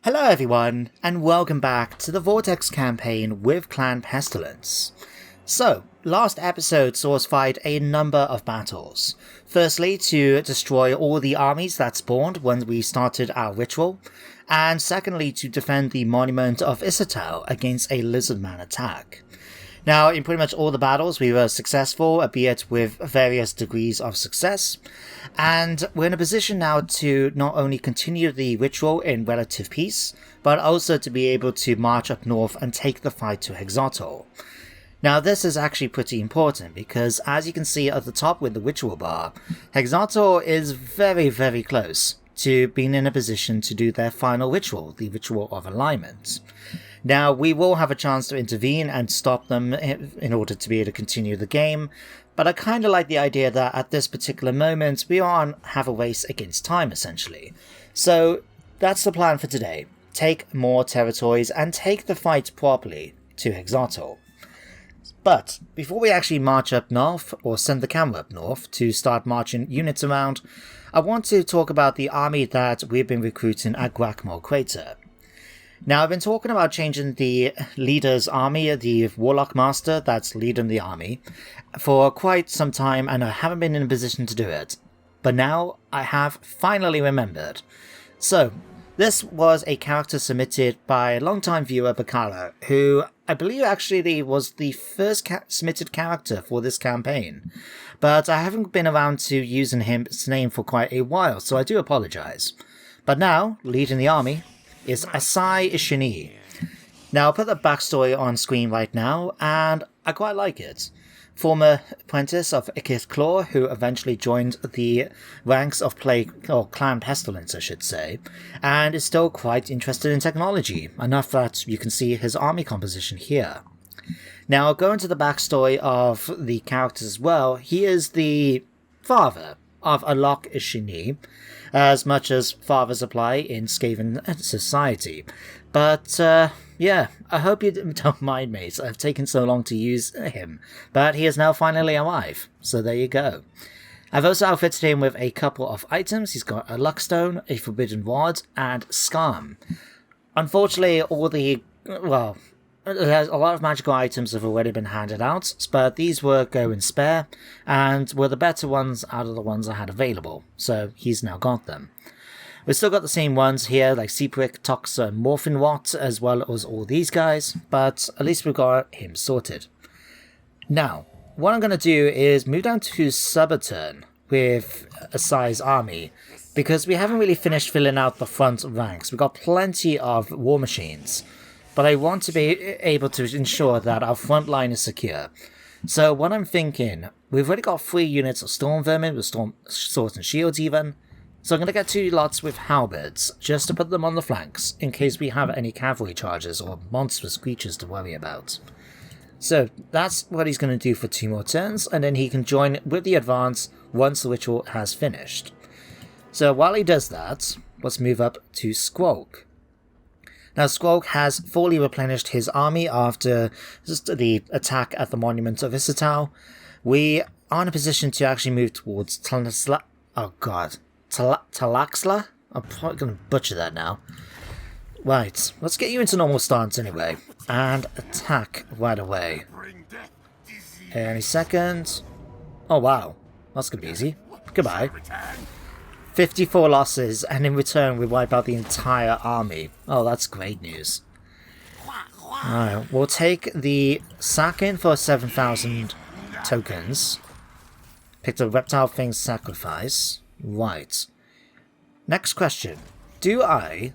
Hello everyone, and welcome back to the Vortex campaign with Clan Pestilens. So, last episode saw us fight a number of battles. Firstly, to destroy all the armies that spawned when we started our ritual, and secondly, to defend the Monument of Isatau against a Lizardman attack. Now, in pretty much all the battles, we were successful, albeit with various degrees of success, and we're in a position now to not only continue the ritual in relative peace, but also to be able to march up north and take the fight to Hexatol. Now, this is actually pretty important because, as you can see at the top with the ritual bar, Hexatol is very, very close to being in a position to do their final ritual, the Ritual of Alignment. Now, we will have a chance to intervene and stop them in order to be able to continue the game, but I kind of like the idea that at this particular moment we have a race against time, essentially. So, that's the plan for today. Take more territories and take the fight properly to Hexatol. But, before we actually march up north, or send the camera up north to start marching units around, I want to talk about the army that we've been recruiting at Grakmore Crater. Now, I've been talking about changing the leader's army, the Warlock Master that's leading the army, for quite some time, and I haven't been in a position to do it. But now, I have finally remembered. So, this was a character submitted by longtime viewer Bacala, who I believe actually was the first submitted character for this campaign. But I haven't been around to using his name for quite a while, so I do apologise. But now, leading the army is Asai Ishini. Now, I'll put the backstory on screen right now, and I quite like it. Former apprentice of Ikith Claw, who eventually joined the ranks of Clan Pestilens, I should say, and is still quite interested in technology, enough that you can see his army composition here. Now, I'll go into the backstory of the characters as well. He is the father of Alok Ishini, as much as fathers apply in Skaven society. But, yeah, I hope you don't mind, mates. I've taken so long to use him, but he is now finally alive, so there you go. I've also outfitted him with a couple of items. He's got a Luckstone, a Forbidden Rod, and Scam. Unfortunately, there's a lot of magical items have already been handed out, but these were go and spare, and were the better ones out of the ones I had available, so he's now got them. We've still got the same ones here, like Seaprick, Toxa, and Morphin Watt, as well as all these guys, but at least we've got him sorted. Now, what I'm going to do is move down to Subaltern with Asai's army, because we haven't really finished filling out the front ranks. We've got plenty of war machines, but I want to be able to ensure that our front line is secure. So what I'm thinking, we've already got 3 units of Storm Vermin, with Storm Swords and Shields even, so I'm going to get 2 lots with Halberds, just to put them on the flanks, in case we have any cavalry charges or monstrous creatures to worry about. So that's what he's going to do for 2 more turns, and then he can join with the advance once the ritual has finished. So while he does that, let's move up to Skrolk. Now, Skrolk has fully replenished his army after the attack at the Monument of Isatau. We are in a position to actually move towards Tlanxla. Oh god. Tlanxla? I'm probably going to butcher that now. Right, let's get you into normal stance anyway, and attack right away. Any second. Oh wow, that's going to be easy. Goodbye. 54 losses, and in return we wipe out the entire army. Oh, that's great news. Alright, we'll take the sack in for 7,000 tokens. Picked a Reptile Thing Sacrifice. Right. Next question. Do I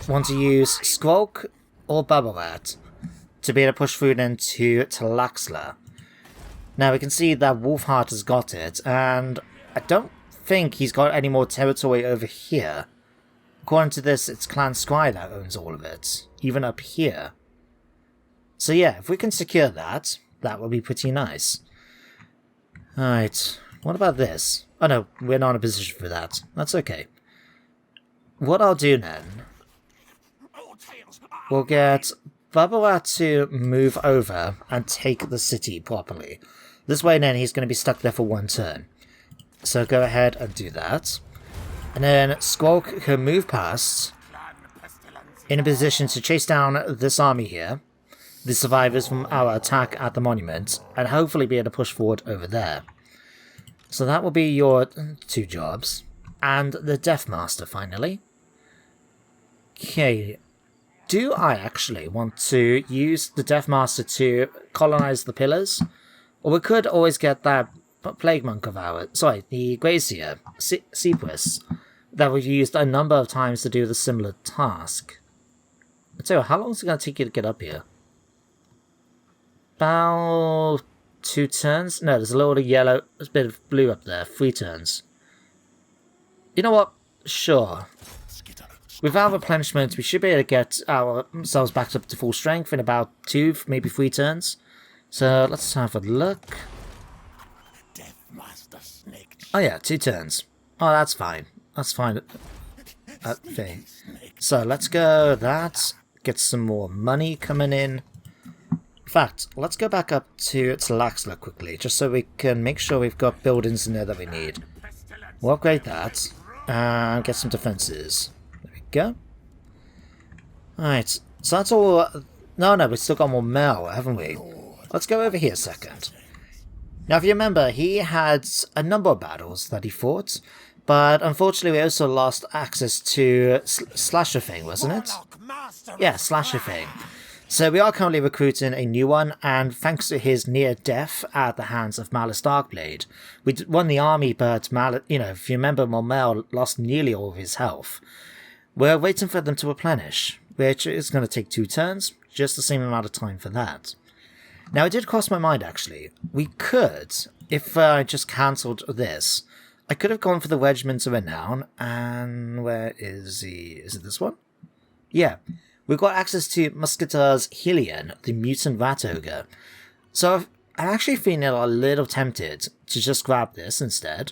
want to use Skrolk or Babarat to be able to push through then to Tlanxla? Now we can see that Wolfheart has got it, and I don't think he's got any more territory over here. According to this, it's Clan Skry that owns all of it, even up here. So yeah, if we can secure that, that would be pretty nice. Alright, what about this? Oh no, we're not in a position for that. That's okay. What I'll do then, we'll get Babarat to move over and take the city properly. This way then he's going to be stuck there for 1 turn. So go ahead and do that. And then Skrolk can move past in a position to chase down this army here, the survivors from our attack at the monument, and hopefully be able to push forward over there. So that will be your 2 jobs. And the Deathmaster, finally. Okay. Do I actually want to use the Deathmaster to colonize the pillars? Or we could always get that Plague Monk of ours, sorry, the Gracier, Sequus, that we've used a number of times to do the similar task. I tell you, how long is it going to take you to get up here? About 2 turns? No, there's a little yellow, there's a bit of blue up there, 3 turns. You know what? Sure. With our replenishment, we should be able to get ourselves back up to full strength in about 2, maybe 3 turns. So let's have a look. Oh yeah, 2 turns. Oh, that's fine. That's fine. Okay. So let's go that. Get some more money coming in. In fact, let's go back up to Tlanxla quickly, just so we can make sure we've got buildings in there that we need. We'll upgrade that. And get some defenses. There we go. Alright, so that's all. No, we've still got more Mel, haven't we? Let's go over here a second. Now, if you remember, he had a number of battles that he fought, but unfortunately we also lost access to Slasher Thing, wasn't it? Yeah, Slasher Thing. So we are currently recruiting a new one, and thanks to his near death at the hands of Malus Darkblade, we won the army, but if you remember, Mormel lost nearly all of his health. We're waiting for them to replenish, which is going to take 2 turns, just the same amount of time for that. Now, it did cross my mind, actually. We could, if I just cancelled this, I could have gone for the Regiment of Renown, and where is he? Is it this one? Yeah. We've got access to Musketeers Helion, the mutant rat ogre. So I'm actually feeling a little tempted to just grab this instead.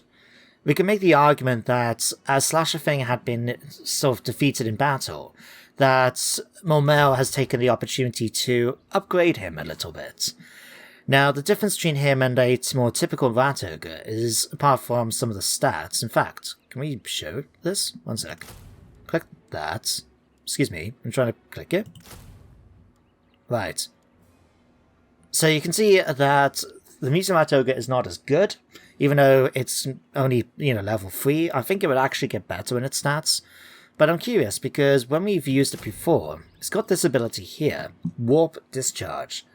We can make the argument that as Slasher Thing had been sort of defeated in battle, that Mormel has taken the opportunity to upgrade him a little bit. Now, the difference between him and a more typical rat ogre is, apart from some of the stats, in fact, can we show this? One sec. Click that. Excuse me, I'm trying to click it. Right. So you can see that the Mutant Rat Ogre is not as good, even though it's only, level 3. I think it would actually get better in its stats. But I'm curious, because when we've used it before, it's got this ability here, Warp Discharge.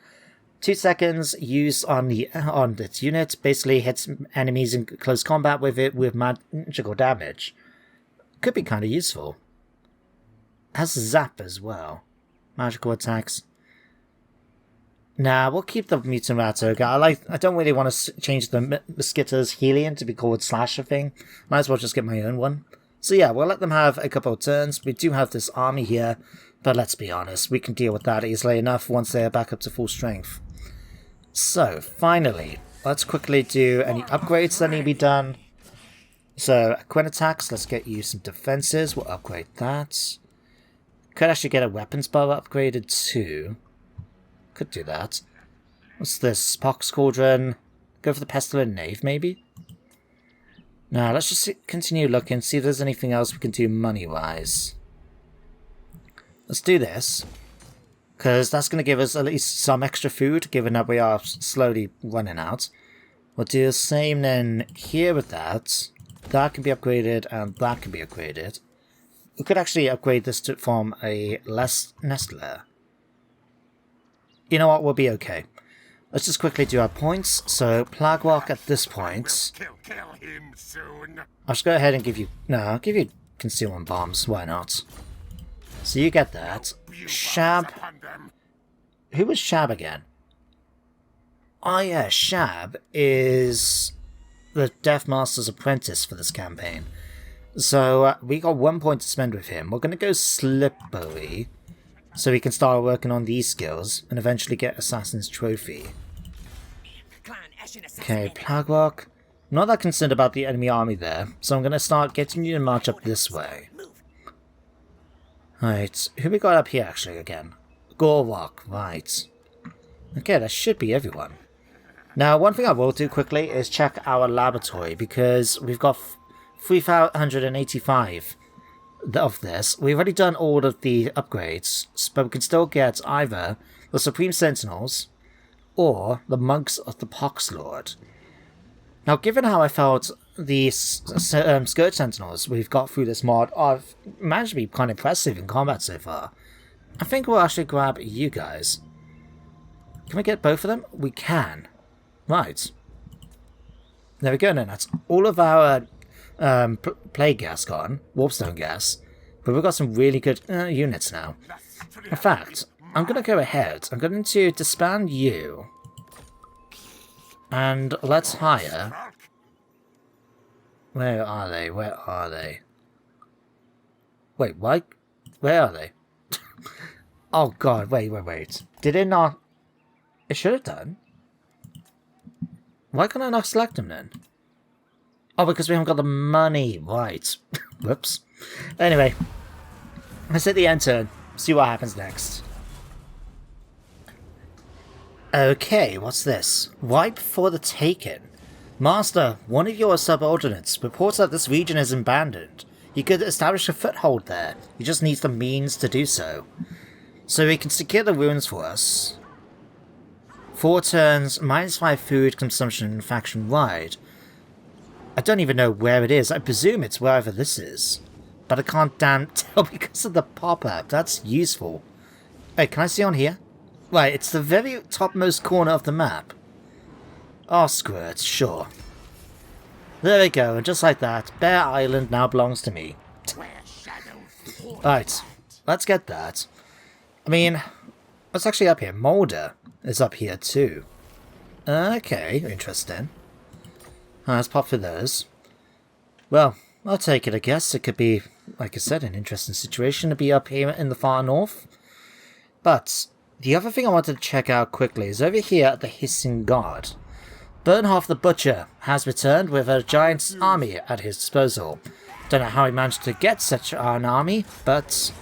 2 seconds use on its unit, basically hits enemies in close combat with it with magical damage. Could be kind of useful. Has zap as well. Magical attacks. Nah, we'll keep the Mutant Rat Ogre. I don't really want to change the Mosquitoes Helion to be called Slasher Thing. Might as well just get my own one. So yeah, we'll let them have a couple of turns. We do have this army here, but let's be honest, we can deal with that easily enough once they're back up to full strength. So, finally, let's quickly do any upgrades that need to be done. So, Quinn attacks, let's get you some defenses. We'll upgrade that. Could actually get a weapons bow upgraded too. Could do that. What's this? Pox Cauldron. Go for the Pestilent Knave, maybe? Now, let's just continue looking, see if there's anything else we can do money-wise. Let's do this, because that's going to give us at least some extra food, given that we are slowly running out. We'll do the same then here with that. That can be upgraded, and that can be upgraded. We could actually upgrade this to form a less nestler. You know what, we'll be okay. Let's just quickly do our points. So, Plague Walk at this point. Kill him soon. I'll just go ahead and give you... No, I'll give you Concealment Bombs. Why not? So you get that. Shab. Who was Shab again? Oh yeah, Shab is the Deathmaster's apprentice for this campaign. So we got 1 point to spend with him. We're going to go Slippery, so we can start working on these skills and eventually get Assassin's Trophy. Okay, Plague Walk. I'm not that concerned about the enemy army there, so I'm going to start getting you to march up this way. Right, who we got up here actually again? Gorwalk, right. Okay, that should be everyone. Now, one thing I will do quickly is check our laboratory, because we've got 385 of this. We've already done all of the upgrades, but we can still get either the Supreme Sentinels or the Monks of the Pox Lord. Now, given how I felt the Scourge Sentinels we've got through this mod are managed to be kind of impressive in combat so far, I think we'll actually grab you guys. Can we get both of them? We can. Right. There we go then. That's all of our plague gas gone. Warpstone gas. But we've got some really good units now. In fact, I'm going to go ahead. I'm going to disband you. And let's hire... Where are they? Where are they? Wait, why? Where are they? Oh god, wait. Did it not... It should have done. Why can I not select them then? Oh, because we haven't got the money. Right. Whoops. Anyway. Let's hit the end turn. See what happens next. Okay, what's this? Wipe for the taken. Master, one of your subordinates reports that this region is abandoned. You could establish a foothold there. You just need the means to do so. So we can secure the ruins for us. 4 turns, -5 food consumption faction-wide. I don't even know where it is. I presume it's wherever this is. But I can't damn tell because of the pop-up. That's useful. Hey, can I see on here? Right, it's the very topmost corner of the map. Oh, screw it, sure. There we go, and just like that, Bear Island now belongs to me. Right, let's get that. I mean, what's actually up here? Molder is up here too. Okay, interesting. Let's pop for those. Well, I'll take it, I guess. It could be, like I said, an interesting situation to be up here in the far north. But the other thing I wanted to check out quickly is over here at the Hissing Guard. Bernhoff the Butcher has returned with a giant army at his disposal. Don't know how he managed to get such an army, but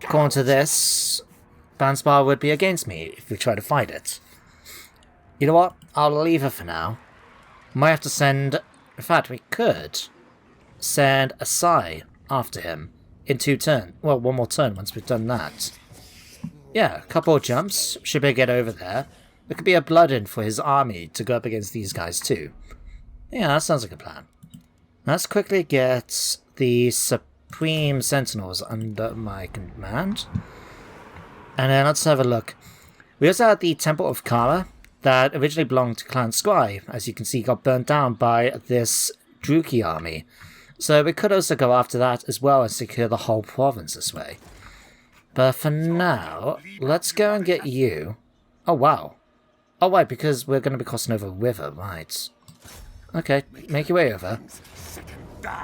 according to this, Banspar would be against me if we try to fight it. You know what? I'll leave it for now. Might have to send... In fact, we could send a Sai after him in 2 turns. Well, 1 more turn once we've done that. Yeah, a couple of jumps. Should be able to get over there. There could be a blood-in for his army to go up against these guys too. Yeah, that sounds like a plan. Let's quickly get the Supreme Sentinels under my command. And then let's have a look. We also had the Temple of Kara that originally belonged to Clan Skrolk, as you can see got burnt down by this Druki army. So we could also go after that as well and secure the whole province this way. But for now, let's go and get you. Oh wow. Oh right, because we're going to be crossing over a river, right. Okay, make your way over.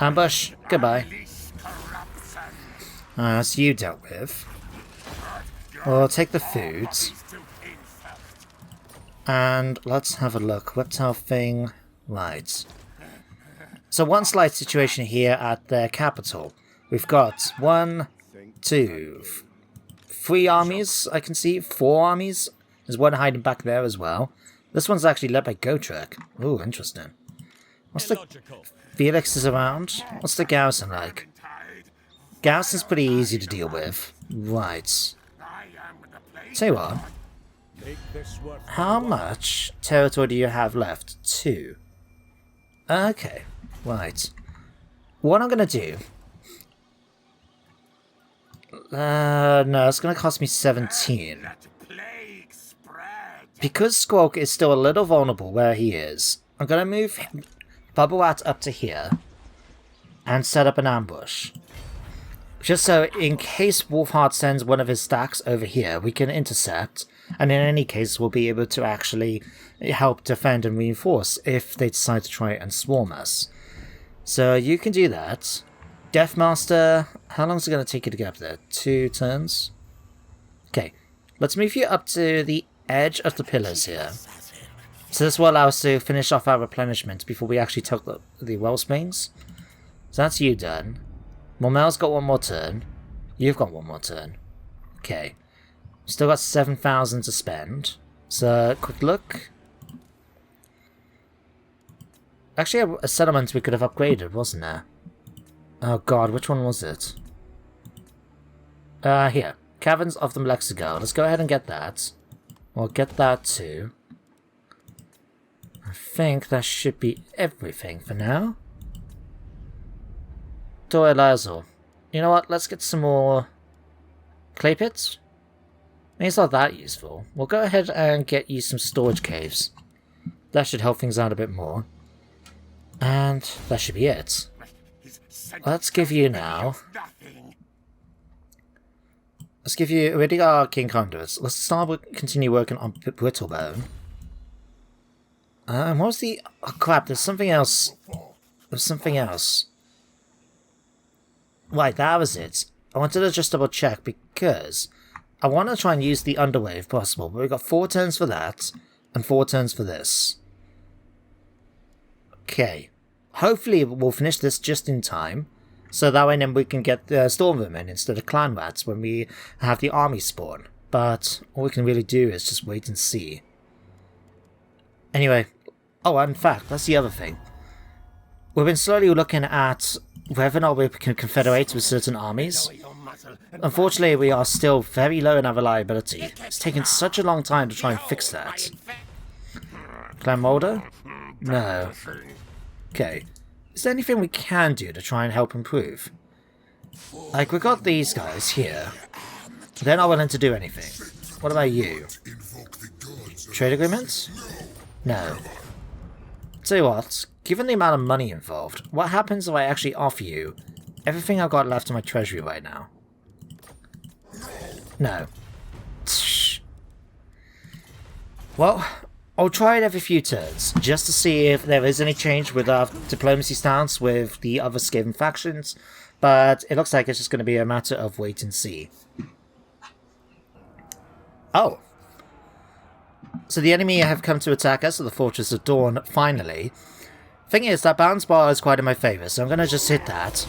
Ambush, goodbye. That's you dealt with. We'll take the foods. And let's have a look. Reptile thing. Right. So one slight situation here at their capital. We've got 1, 2, 3 armies, I can see. 4 armies. There's one hiding back there as well. This one's actually led by Gotrek. Ooh, interesting. What's the... Felix is around. What's the garrison like? Garrison's pretty easy to deal with. Right. Tell you what. How much territory do you have left? 2. Okay. Right. What I'm going to do... no, it's going to cost me 17. Because Skrolk is still a little vulnerable where he is, I'm going to move Bubblerat up to here and set up an ambush. Just so in case Wolfheart sends one of his stacks over here, we can intercept, and in any case we'll be able to actually help defend and reinforce if they decide to try and swarm us. So you can do that. Deathmaster, how long is it going to take you to get up there? 2 turns? Okay, let's move you up to the edge of the pillars here. So this will allow us to finish off our replenishment before we actually take the wellsprings. So that's you done. Mormel's got 1 more turn. You've got 1 more turn. Okay. Still got 7,000 to spend. So, quick look. Actually, a settlement we could have upgraded, wasn't there? Oh god, which one was it? Here. Caverns of the Tlanxla. Let's go ahead and get that. We'll get that too. I think that should be everything for now. Doelazo. You know what? Let's get some more clay pits. I mean, it's not that useful. We'll go ahead and get you some storage caves. That should help things out a bit more. And that should be it. Let's give you now. Let's give you. We already got arcane conduits. Let's continue working on Brittlebone. What was the? Oh crap! There's something else. There's something else. Right, that was it. I wanted to just double check because I want to try and use the underway if possible. But we've got 4 turns for that and 4 turns for this. Okay. Hopefully we'll finish this just in time. So that way then we can get the Stormvermin instead of Clan Rats when we have the army spawn. But all we can really do is just wait and see. Anyway. Oh, in fact, that's the other thing. We've been slowly looking at whether or not we can confederate with certain armies. Unfortunately, we are still very low in our reliability. It's taken such a long time to try and fix that. Clan Molder? No. Okay. Is there anything we can do to try and help improve? Like, we got these guys here. They're not willing to do anything. What about you? Trade agreements? No. Tell you what, given the amount of money involved, what happens if I actually offer you everything I've got left in my treasury right now? No. Well, I'll try it every few turns, just to see if there is any change with our diplomacy stance with the other Skaven factions, but it looks like it's just going to be a matter of wait and see. Oh. So the enemy have come to attack us at the Fortress of Dawn, finally. Thing is, that bounce bar is quite in my favour, so I'm going to just hit that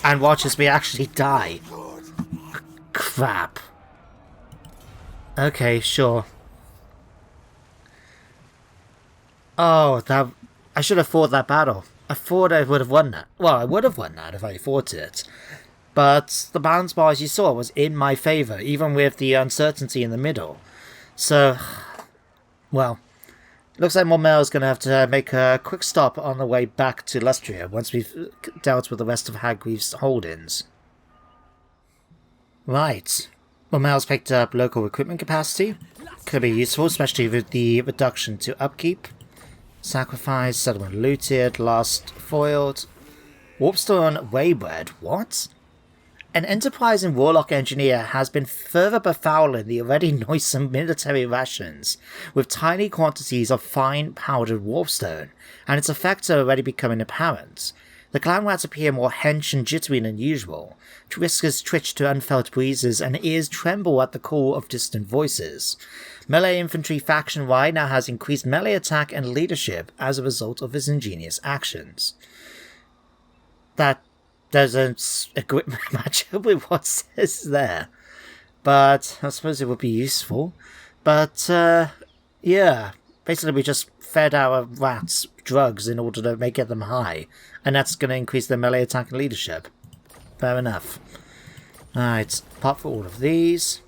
and watch as we actually die. Crap. Okay, sure. Oh, that... I should have fought that battle. I thought I would have won that. Well, I would have won that if I fought it. But the bounce bar, as you saw, was in my favour, even with the uncertainty in the middle. So... Well, looks like Mormel's going to have to make a quick stop on the way back to Lustria once we've dealt with the rest of Hagreave's hold-ins. Right. Mormel's picked up local recruitment capacity. Could be useful, especially with the reduction to upkeep. Sacrifice, settlement looted, lost, foiled. Warpstone waybred, what? An enterprising warlock engineer has been further befouling the already noisome military rations with tiny quantities of fine powdered warpstone, and its effects are already becoming apparent. The clan rats appear more hench and jittery than usual. Whiskers twitch to unfelt breezes, and ears tremble at the call of distant voices. Melee infantry faction-wide now has increased melee attack and leadership as a result of his ingenious actions. That doesn't agree much with what says there, but I suppose it would be useful. But, yeah, basically we just fed our rats drugs in order to get them high, and that's going to increase their melee attack and leadership. Fair enough. Alright, apart from all of these.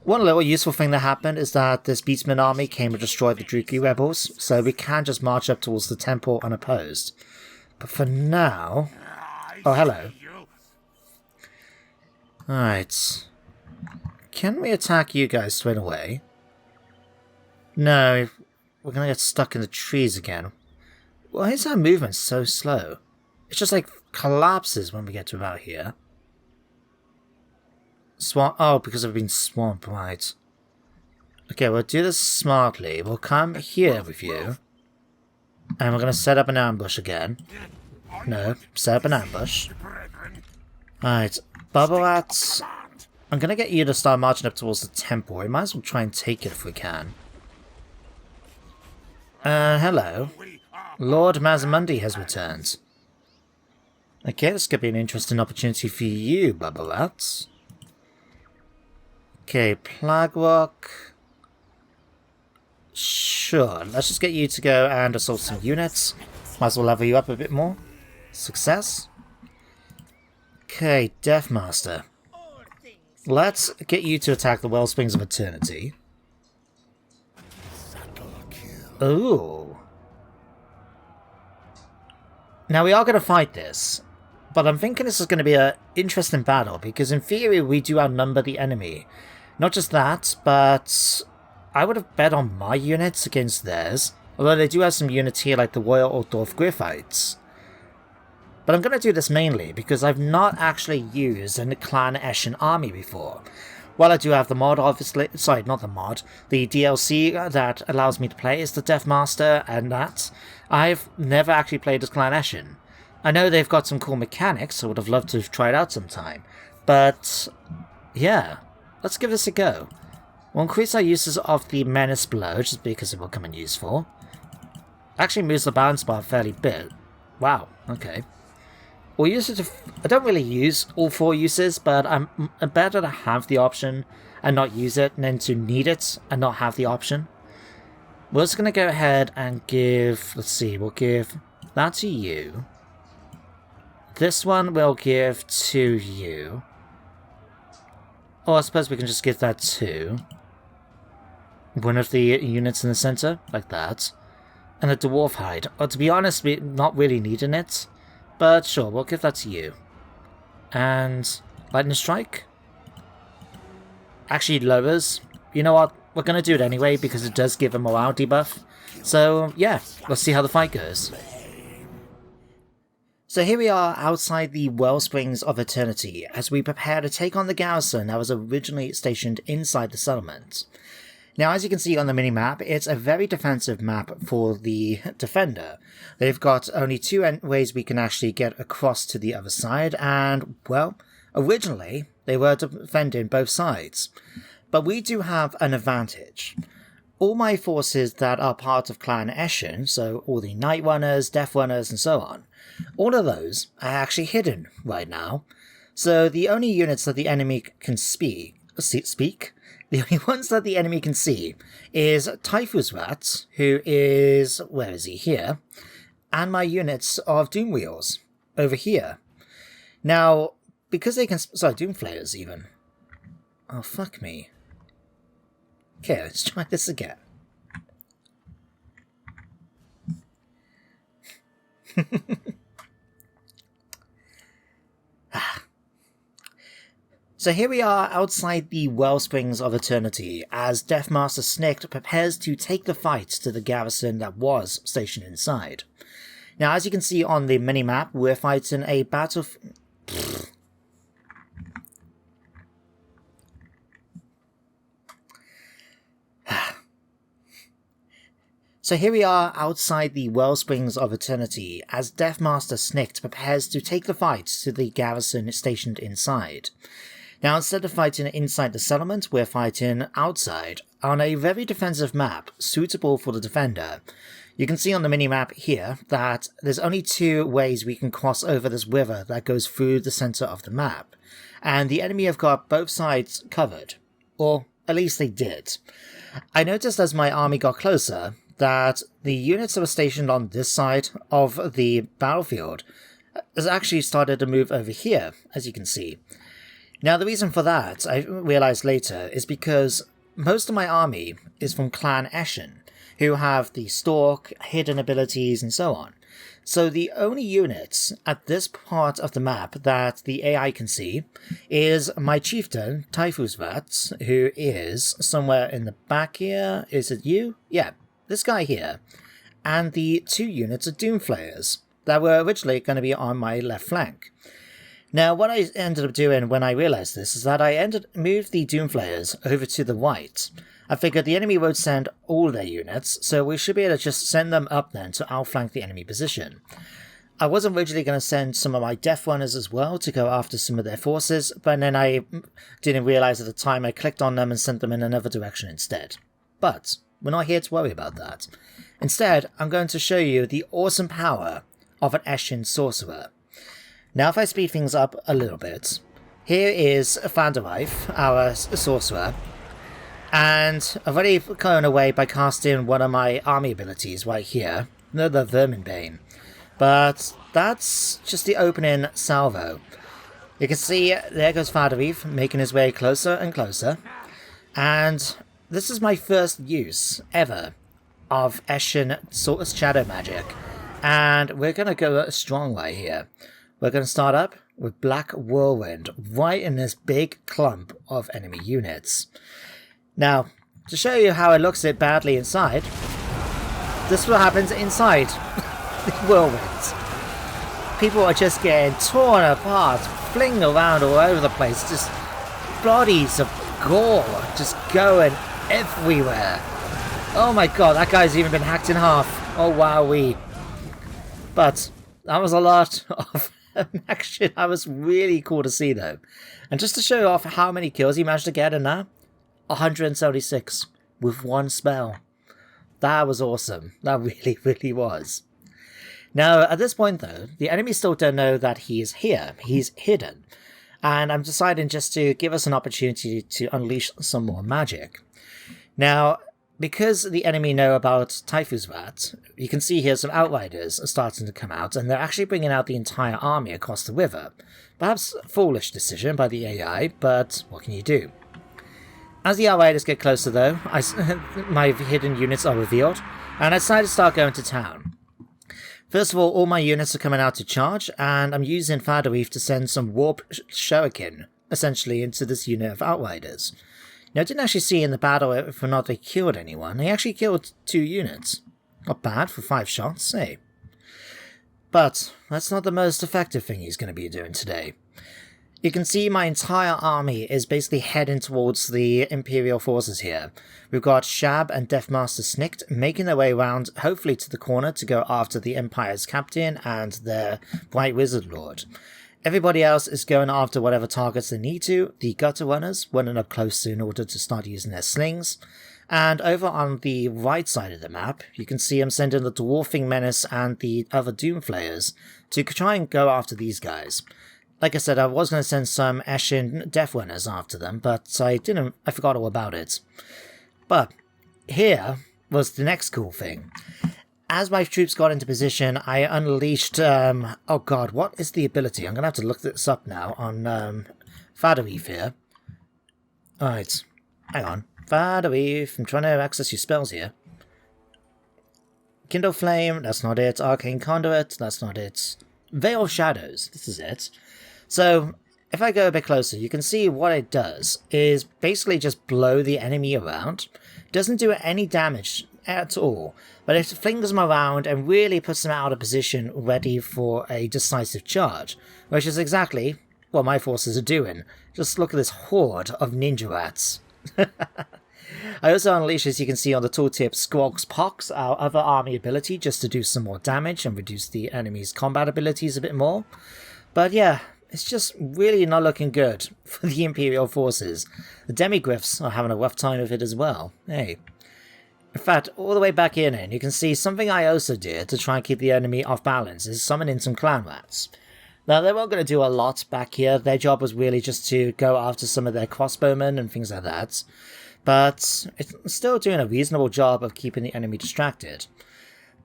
One little useful thing that happened is that this Beastman army came and destroyed the Druki rebels, so we can just march up towards the temple unopposed. But for now... Oh, hello. Alright. Can we attack you guys straight away? No, we're gonna get stuck in the trees again. Why is our movement so slow? It's just like collapses when we get to about here. Swamp. Oh, because I've been swamped, right. Okay, we'll do this smartly. We'll come here with you. And we're gonna set up an ambush again. No, set up an ambush. Alright, Bubble Rats. I'm gonna get you to start marching up towards the temple. We might as well try and take it if we can. Hello. Lord Mazamundi has returned. Okay, this could be an interesting opportunity for you, Bubble Rats. Okay, Plague Rock. Sure, let's just get you to go and assault some units. Might as well level you up a bit more. Success. Okay, Deathmaster. Let's get you to attack the Wellsprings of Eternity. Ooh. Now we are going to fight this, but I'm thinking this is going to be an interesting battle, because in theory we do outnumber the enemy. Not just that, but I would have bet on my units against theirs, although they do have some units here like the Royal Altdorf Griffites. But I'm going to do this mainly because I've not actually used a Clan Eshin army before. While I do have the mod, obviously, sorry, not the mod, the DLC that allows me to play is the Deathmaster and that, I've never actually played as Clan Eshin. I know they've got some cool mechanics, I would have loved to try it out sometime, but yeah, let's give this a go. We'll increase our uses of the Menace Blow, just because it will come in useful. Actually moves the balance bar a fairly bit. Wow, okay. We'll use it to... I don't really use all 4 uses, but I'm better to have the option and not use it, and then to need it and not have the option. We're just going to go ahead and give... Let's see, we'll give that to you. This one we'll give to you. Or I suppose we can just give that to one of the units in the center, like that. And a Dwarf Hide. Or to be honest, we're not really needing it. But sure, we'll give that to you. And Lightning Strike. Actually lowers. You know what? We're going to do it anyway because it does give a morale debuff. So yeah, let's see how the fight goes. So here we are outside the Wellsprings of Eternity as we prepare to take on the garrison that was originally stationed inside the settlement. Now, as you can see on the minimap, it's a very defensive map for the defender. They've got only 2 ways we can actually get across to the other side, and, well, originally they were defending both sides. But we do have an advantage. All my forces that are part of Clan Eshin, so all the Night Runners, Death Runners, and so on, all of those are actually hidden right now. So the only units that the enemy can speak, the only ones that the enemy can see is Typhusrat, who is, where is he, here, and my units of Doom Wheels, over here. Now, because they can, sorry, Doomflayers even. Oh, fuck me. Okay, let's try this again. So here we are outside the Wellsprings of Eternity, as Deathmaster Snikt prepares to take the fight to the garrison that was stationed inside. Now, as you can see on the minimap, we're fighting a battle... So here we are outside the Wellsprings of Eternity, as Deathmaster Snikt prepares to take the fight to the garrison stationed inside. Now, instead of fighting inside the settlement, we're fighting outside, on a very defensive map, suitable for the defender. You can see on the minimap here that there's only 2 ways we can cross over this river that goes through the center of the map, and the enemy have got both sides covered. Or, at least they did. I noticed as my army got closer, that the units that were stationed on this side of the battlefield has actually started to move over here, as you can see. Now, the reason for that, I realised later, is because most of my army is from Clan Eshin, who have the Stalk, hidden abilities, and so on. So the only units at this part of the map that the AI can see is my chieftain, Typhusrat, who is somewhere in the back here. Is it you? Yeah, this guy here. And the 2 units of Doomflayers that were originally going to be on my left flank. Now, what I ended up doing when I realised this is that I moved the Doomflayers over to the right. I figured the enemy won't send all their units, so we should be able to just send them up then to outflank the enemy position. I was originally going to send some of my Death Runners as well to go after some of their forces, but then I didn't realise at the time I clicked on them and sent them in another direction instead. But we're not here to worry about that. Instead, I'm going to show you the awesome power of an Eshin Sorcerer. Now, if I speed things up a little bit, here is Vanderreif, our sorcerer, and I've already gone away by casting one of my army abilities right here, the Verminbane, but that's just the opening salvo. You can see there goes Fadariv making his way closer and closer. And this is my first use ever of Eshin sort of shadow magic. And we're going to go a strong way here. We're going to start up with Black Whirlwind right in this big clump of enemy units. Now, to show you how it looks it badly inside, this is what happens inside the whirlwinds. People are just getting torn apart, flinging around all over the place, just bodies of gore just going everywhere. Oh my god, that guy's even been hacked in half. Oh wowee. But that was a lot of action. That was really cool to see though. And just to show off how many kills he managed to get in there, 176 with one spell. That was awesome. That really was. Now, at this point though, the enemy still don't know that he is here. He's hidden. And I'm deciding just to give us an opportunity to unleash some more magic. Now, because the enemy know about Typhus Rat, you can see here some outriders are starting to come out, and they're actually bringing out the entire army across the river. Perhaps a foolish decision by the AI, but what can you do? As the outriders get closer though, my hidden units are revealed, and I decided to start going to town. First of all my units are coming out to charge, and I'm using Fadariv to send some warp shuriken, essentially, into this unit of outriders. Now, I didn't actually see in the battle if or not they killed anyone. They actually killed 2 units. Not bad for 5 shots, eh? But that's not the most effective thing he's going to be doing today. You can see my entire army is basically heading towards the Imperial forces here. We've got Shab and Deathmaster Snikt making their way around, hopefully to the corner, to go after the Empire's captain and their Bright Wizard Lord. Everybody else is going after whatever targets they need to. The Gutter Runners running up close in order to start using their slings. And over on the right side of the map, you can see I'm sending the Dwarfing Menace and the other Doomflayers to try and go after these guys. Like I said, I was going to send some Eshin Death Runners after them, but I forgot all about it. But here was the next cool thing. As my troops got into position, I unleashed, oh god, what is the ability? I'm going to have to look this up now on Fadariv here. Alright, hang on. Fadariv, I'm trying to access your spells here. Kindle Flame, that's not it. Arcane Conduit, that's not it. Veil of Shadows, this is it. So, if I go a bit closer, you can see what it does is basically just blow the enemy around. Doesn't do any damage at all, but it flings them around and really puts them out of position ready for a decisive charge, which is exactly what my forces are doing. Just look at this horde of ninja rats. I also unleash, as you can see on the tooltip, Skrolk's Pox, our other army ability, just to do some more damage and reduce the enemy's combat abilities a bit more. But yeah, it's just really not looking good for the Imperial forces. The Demigryphs are having a rough time of it as well. Hey. In fact, all the way back in, you can see something I also did to try and keep the enemy off balance is summon in some clan rats. Now, they weren't going to do a lot back here. Their job was really just to go after some of their crossbowmen and things like that. But it's still doing a reasonable job of keeping the enemy distracted.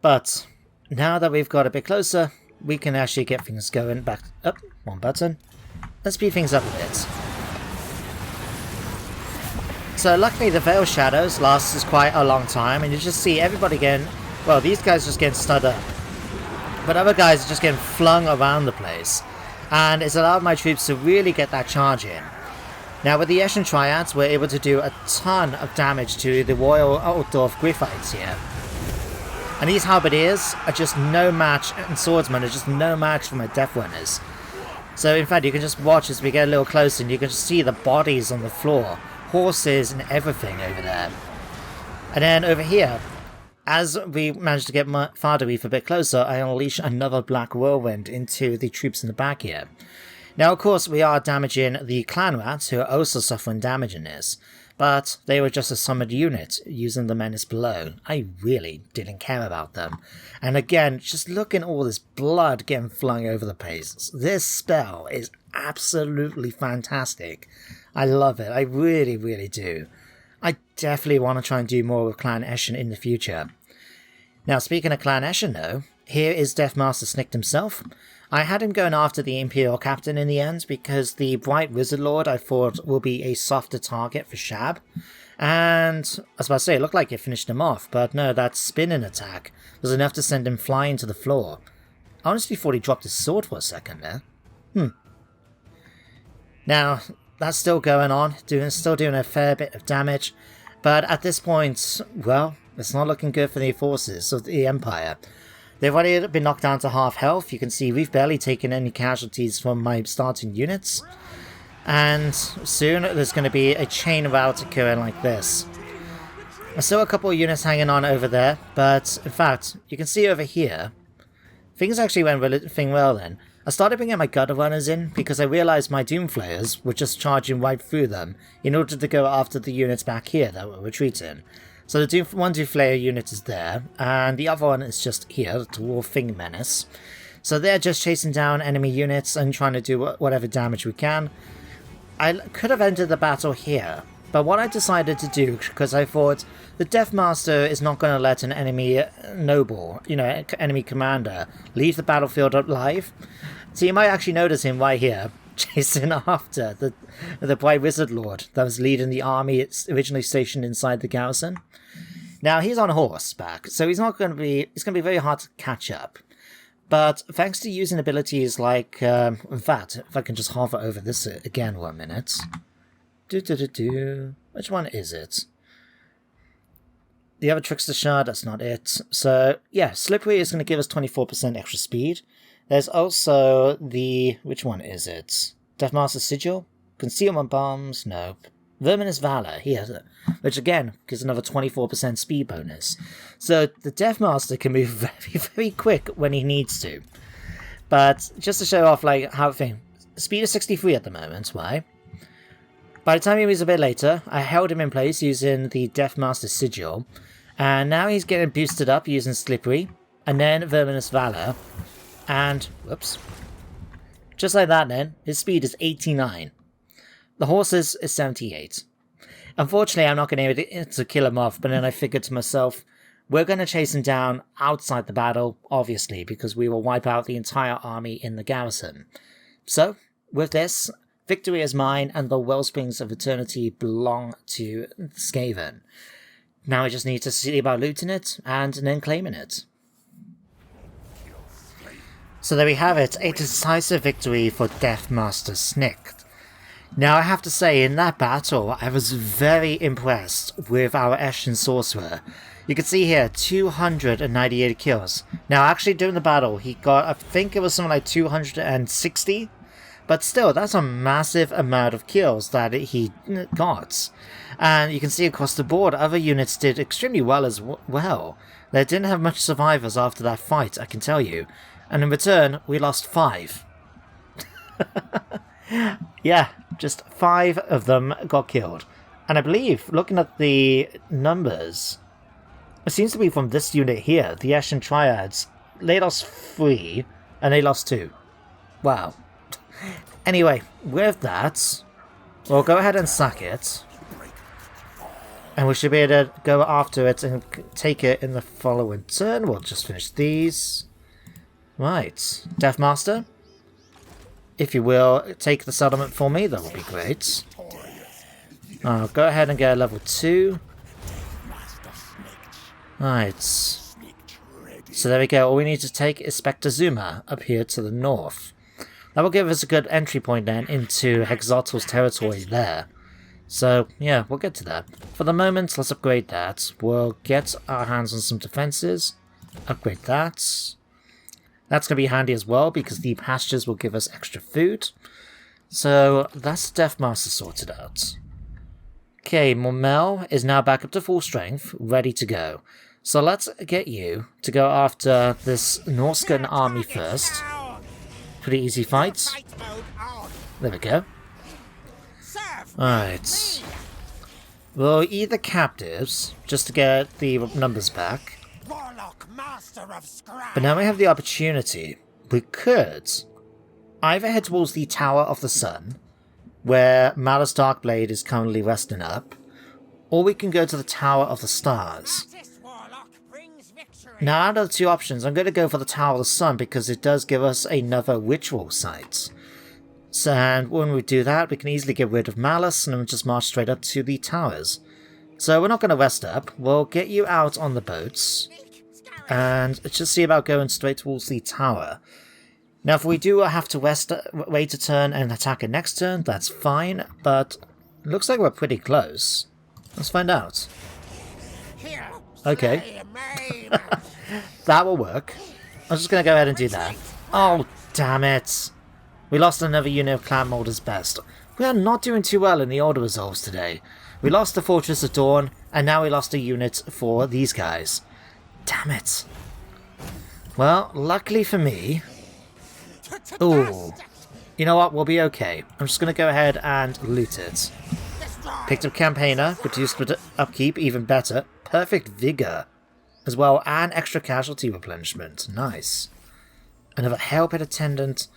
But now that we've got a bit closer, we can actually get things going back up. One button. Let's speed things up a bit. So luckily the Veil Shadows lasts quite a long time, and you just see everybody getting, well, these guys just getting stood up. But other guys are just getting flung around the place. And it's allowed my troops to really get that charge in. Now with the Eshin Triads, we're able to do a ton of damage to the Royal Altdorf Griffites here. And these Halberdiers are just no match, and Swordsmen are just no match for my Death Runners. So in fact, you can just watch as we get a little closer, and you can just see the bodies on the floor. Horses and everything over there. And then over here, as we managed to get Fadariv a bit closer, I unleash another Black Whirlwind into the troops in the back here. Now, of course, we are damaging the clan rats, who are also suffering damage in this, but they were just a summoned unit using the menace below. I really didn't care about them. And again, just look at all this blood getting flung over the place. This spell is absolutely fantastic. I love it. I really do. I definitely want to try and do more with Clan Eshin in the future. Now, speaking of Clan Eshin, though, here is Deathmaster Snikt himself. I had him going after the Imperial Captain in the end because the Bright Wizard Lord I thought will be a softer target for Shab. And I was about to say, it looked like it finished him off, but no, that spinning attack was enough to send him flying to the floor. I honestly thought he dropped his sword for a second there. Now, that's still going on, still doing a fair bit of damage, but at this point, well, it's not looking good for the forces of the Empire. They've already been knocked down to half health. You can see we've barely taken any casualties from my starting units. And soon there's going to be a chain rout occurring like this. There's still a couple of units hanging on over there, but in fact, you can see over here, things actually went well then. I started bringing my gutter runners in because I realised my Doomflayers were just charging right through them in order to go after the units back here that were retreating. So the one Doomflayer unit is there, and the other one is just here, the Dwarf Thing Menace. So they're just chasing down enemy units and trying to do whatever damage we can. I could have ended the battle here, but what I decided to do, because I thought the Deathmaster is not going to let an enemy noble, enemy commander, leave the battlefield alive. So you might actually notice him right here, chasing after the Bright Wizard Lord that was leading the army it's originally stationed inside the garrison. Now he's on horseback, so it's going to be very hard to catch up. But thanks to using abilities like, in fact, if I can just hover over this again 1 minute. Which one is it? The other Trickster Shard, that's not it. So, yeah, Slippery is going to give us 24% extra speed. There's also the... which one is it? Deathmaster Sigil? Concealment Bombs? Nope. Verminous Valor, here, which again gives another 24% speed bonus. So the Deathmaster can move very, very quick when he needs to. But just to show off like how thing, speed is 63 at the moment, right? By the time he moves a bit later, I held him in place using the Deathmaster Sigil, and now he's getting boosted up using Slippery, and then Verminous Valor, and whoops. Just like that then, his speed is 89. The horses is 78. Unfortunately, I'm not going to be able to kill him off, but then I figured to myself, we're going to chase him down outside the battle, obviously, because we will wipe out the entire army in the garrison. So, with this, victory is mine, and the Wellsprings of Eternity belong to Skaven. Now I just need to see about looting it, and then claiming it. So there we have it, a decisive victory for Deathmaster Snick. Now I have to say, in that battle, I was very impressed with our Eshin Sorcerer. You can see here, 298 kills. Now actually during the battle, he got, I think it was something like 260? But still, that's a massive amount of kills that he got. And you can see across the board, other units did extremely well as well. They didn't have much survivors after that fight, I can tell you. And in return, we lost 5. Yeah, just 5 of them got killed. And I believe, looking at the numbers, it seems to be from this unit here, the Eshin Triads, they lost 3, and they lost 2. Wow. Anyway, with that, we'll go ahead and sack it. And we should be able to go after it and take it in the following turn. We'll just finish these. Right. Deathmaster, if you will, take the settlement for me, that would be great. I'll go ahead and get a level 2. Right. So there we go. All we need to take is Spectre Zuma up here to the north. That will give us a good entry point then into Hexotl's territory there. So, yeah, we'll get to that. For the moment, let's upgrade that. We'll get our hands on some defenses. Upgrade that. That's going to be handy as well, because the pastures will give us extra food. So, that's Deathmaster sorted out. Okay, Mormel is now back up to full strength, ready to go. So let's get you to go after this Norscan army first. Pretty easy fights. There we go. Alright. We'll eat the captives, just to get the numbers back. But now we have the opportunity. We could either head towards the Tower of the Sun, where Malice Darkblade is currently resting up, or we can go to the Tower of the Stars. Now, out of the two options, I'm going to go for the Tower of the Sun because it does give us another ritual site. So, and when we do that, we can easily get rid of Malice and then just march straight up to the towers. So we're not going to rest up. We'll get you out on the boats and just see about going straight towards the tower. Now, if we do have to wait a turn and attack it next turn, that's fine, but it looks like we're pretty close. Let's find out. Okay. That will work. I'm just going to go ahead and do that. Oh, damn it. We lost another unit of Clan Mortar's Best. We are not doing too well in the Order Resolves today. We lost the Fortress of Dawn, and now we lost a unit for these guys. Damn it. Well, luckily for me... Ooh. You know what? We'll be okay. I'm just going to go ahead and loot it. Picked up Campaigner, reduced upkeep, even better. Perfect Vigor as well, and extra casualty replenishment. Nice. Another Hellpit Attendant.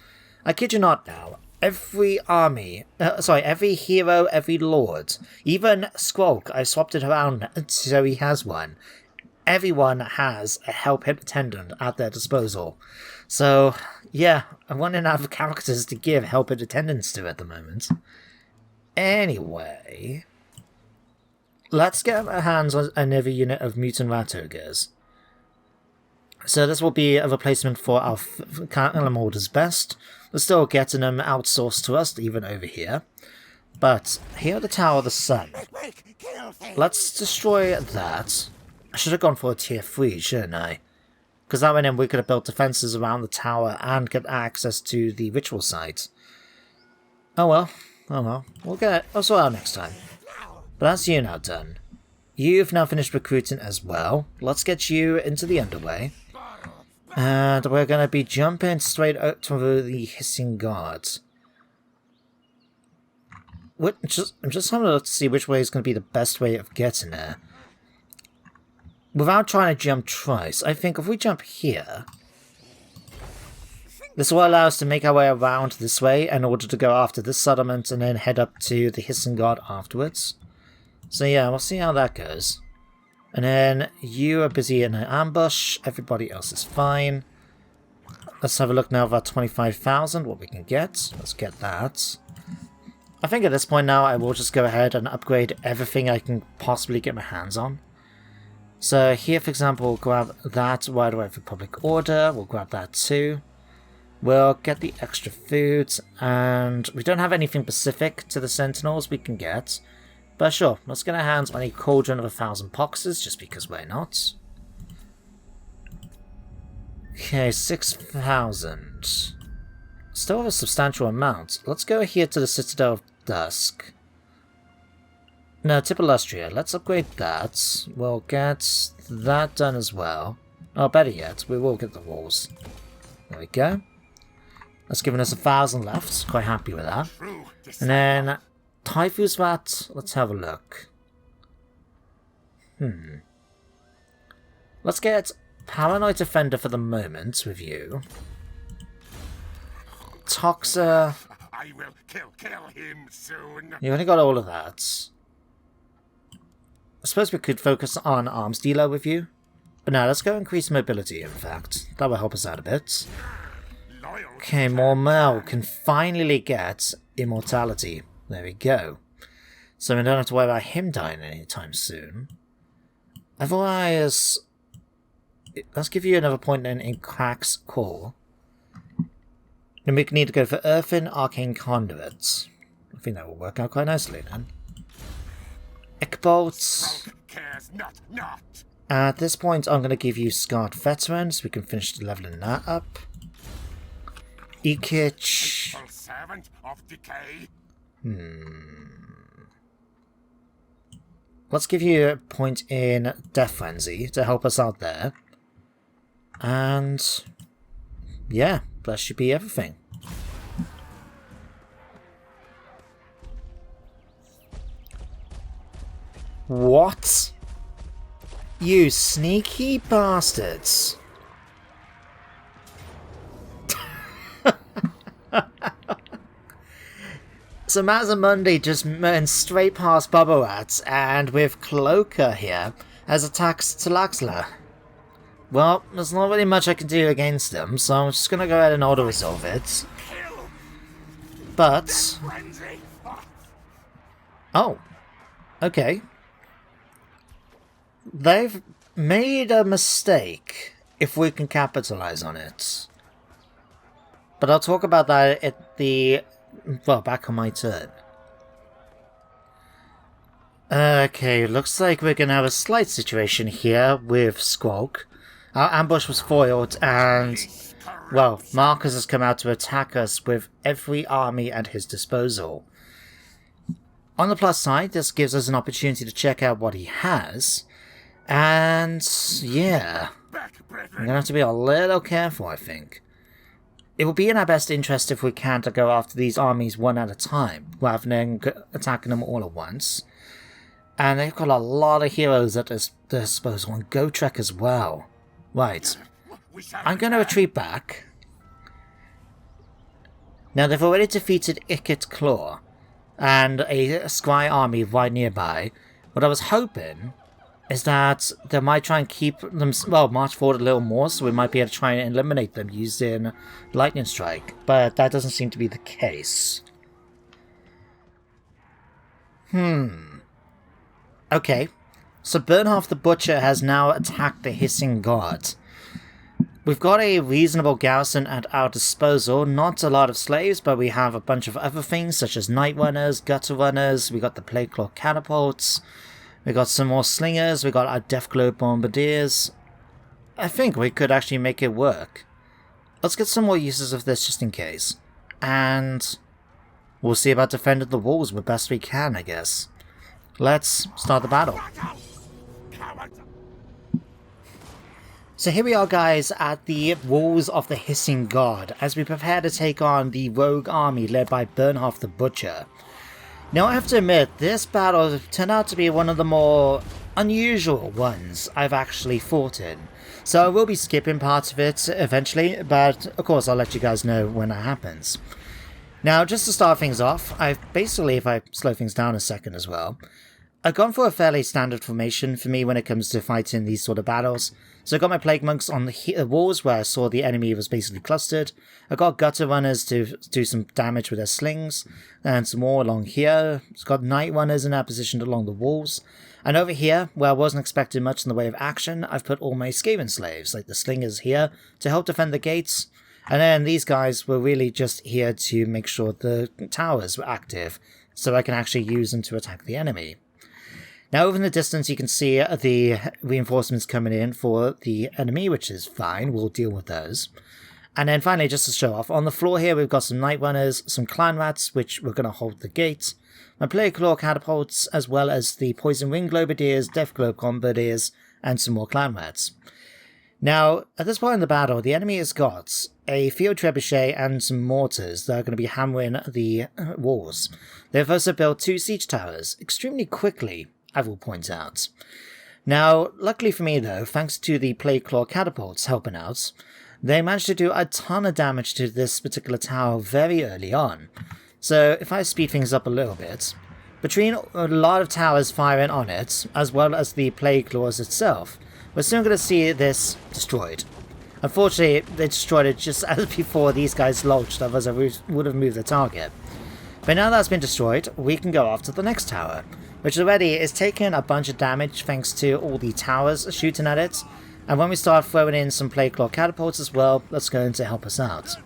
I kid you not now. Every army, every hero, every lord, even Skrolk, I swapped it around so he has one. Everyone has a Hellpit Attendant at their disposal. So, yeah, I'm running out of characters to give Hellpit Attendants to at the moment. Anyway, let's get our hands on another unit of Mutant Rat Ogres. So this will be a replacement for our Clan Mortar's Best. We're still getting them outsourced to us, even over here. But here at the Tower of the Sun, let's destroy that. I should have gone for a tier 3, shouldn't I? Because that way then we could have built defences around the tower and get access to the ritual site. Oh well. Oh well. We'll sort out next time. But that's you now done. You've now finished recruiting as well. Let's get you into the underway. And we're going to be jumping straight up to the Hissing Guards. I'm just having a look to see which way is going to be the best way of getting there. Without trying to jump twice, I think if we jump here, this will allow us to make our way around this way in order to go after this settlement and then head up to the Hissing Guard afterwards. So yeah, we'll see how that goes. And then you are busy in an ambush, everybody else is fine. Let's have a look now of our 25,000, what we can get. Let's get that. I think at this point now I will just go ahead and upgrade everything I can possibly get my hands on. So here, for example, we'll grab that right away for public order. We'll grab that too. We'll get the extra foods, and we don't have anything specific to the Sentinels we can get. But sure, let's get our hands on a Cauldron of 1,000 Poxes, just because we're not. Okay, 6,000. Still have a substantial amount. Let's go here to the Citadel of Dusk. No, tip of Lustria. Let's upgrade that. We'll get that done as well. Oh, better yet, we will get the walls. There we go. That's given us 1,000 left. Quite happy with that. And then Typhus Rat. Let's have a look. Let's get Paranoid Defender for the moment with you. Tlanxla. I will kill him soon. You only got all of that. I suppose we could focus on Arms Dealer with you. But now let's go increase mobility, in fact. That will help us out a bit. Okay, Mormel can finally get immortality. There we go. So we don't have to worry about him dying anytime soon. Otherwise, let's give you another point then in Crack's Core. Then we need to go for Earthen Arcane Conduits. I think that will work out quite nicely then. Ickbolts. At this point, I'm going to give you Scarred Veteran, so we can finish leveling that up. Ekich. Let's give you a point in Death Frenzy to help us out there. And yeah, that should be everything. What? You sneaky bastards. So Mazamundi just went straight past Bubba Rats, and with Cloaker here, has attacked Tlanxla. Well, there's not really much I can do against them, so I'm just gonna go ahead and auto-resolve it. But... oh. Okay. They've made a mistake, if we can capitalize on it. But I'll talk about that at the... well, back on my turn. Okay, looks like we're gonna have a slight situation here with Skrolk. Our ambush was foiled, and, well, Marcus has come out to attack us with every army at his disposal. On the plus side, this gives us an opportunity to check out what he has, and, yeah, I'm gonna have to be a little careful, I think. It will be in our best interest if we can to go after these armies one at a time, rather than attacking them all at once. And they've got a lot of heroes at their disposal, and Gotrek as well. Right, I'm going to retreat back. Now, they've already defeated Ikit Claw and a Scry army right nearby. What I was hoping is that they might try and keep them, well, march forward a little more, so we might be able to try and eliminate them using Lightning Strike. But that doesn't seem to be the case. Okay. So Bernhoff the Butcher has now attacked the Hissing God. We've got a reasonable garrison at our disposal, not a lot of slaves, but we have a bunch of other things such as Night Runners, Gutter Runners, we got the Plague Claw Catapults, we got some more Slingers, we got our Deathglobe Bombardiers. I think we could actually make it work. Let's get some more uses of this just in case. And we'll see about defending the walls the best we can, I guess. Let's start the battle. So here we are, guys, at the walls of the Hissing God, as we prepare to take on the rogue army led by Bernhoff the Butcher. Now I have to admit, this battle turned out to be one of the more unusual ones I've actually fought in. So I will be skipping parts of it eventually, but of course I'll let you guys know when that happens. Now, just to start things off, if I slow things down a second as well, I've gone for a fairly standard formation for me when it comes to fighting these sort of battles. So I got my Plague Monks on the walls where I saw the enemy was basically clustered. I got Gutter Runners to do some damage with their slings, and some more along here. It's got Night Runners in their position along the walls. And over here, where I wasn't expecting much in the way of action, I've put all my Skaven slaves, like the Slingers here, to help defend the gates. And then these guys were really just here to make sure the towers were active, so I can actually use them to attack the enemy. Now, over in the distance, you can see the reinforcements coming in for the enemy, which is fine. We'll deal with those. And then finally, just to show off, on the floor here, we've got some Night Runners, some Clan Rats, which we're going to hold the gate, my Plague Claw Catapults, as well as the Poison Wing Globadiers, Death Globe Bombardiers, and some more Clan Rats. Now, at this point in the battle, the enemy has got a Field Trebuchet and some mortars that are going to be hammering the walls. They've also built 2 siege towers, extremely quickly, I will point out. Now, luckily for me though, thanks to the Plague Claw Catapults helping out, they managed to do a ton of damage to this particular tower very early on. So, if I speed things up a little bit, between a lot of towers firing on it, as well as the Plague Claws itself, we're soon going to see this destroyed. Unfortunately, they destroyed it just as before these guys launched, otherwise I would have moved the target. But now that's been destroyed, we can go after the next tower, which already is taking a bunch of damage thanks to all the towers shooting at it. And when we start throwing in some Plague Claw Catapults as well, that's going to help us out.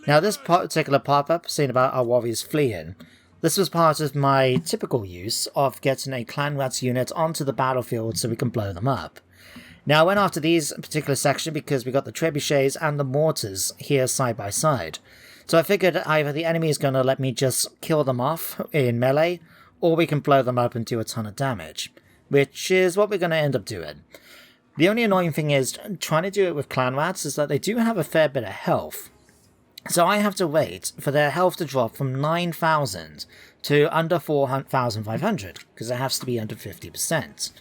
Now, this particular pop-up, saying about our warriors fleeing, this was part of my typical use of getting a Clan Rats unit onto the battlefield so we can blow them up. Now, I went after these particular section because we got the trebuchets and the mortars here side by side. So I figured either the enemy is going to let me just kill them off in melee, or we can blow them up and do a ton of damage, which is what we're going to end up doing. The only annoying thing is, trying to do it with Clan Rats is that they do have a fair bit of health. So I have to wait for their health to drop from 9,000 to under 4,500, because it has to be under 50%.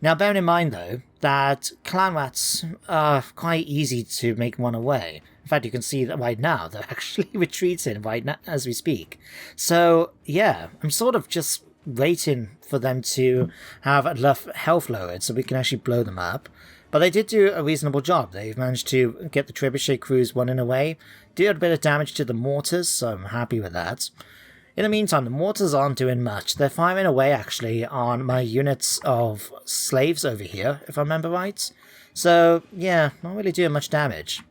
Now, bearing in mind, though, that Clan Rats are quite easy to make one away. In fact, you can see that right now, they're actually retreating right now as we speak. So, yeah, I'm sort of just waiting for them to have enough health lowered so we can actually blow them up. But they did do a reasonable job. They've managed to get the trebuchet crews running away, did a bit of damage to the mortars, so I'm happy with that. In the meantime, the mortars aren't doing much. They're firing away, actually, on my units of slaves over here, if I remember right. So, yeah, not really doing much damage.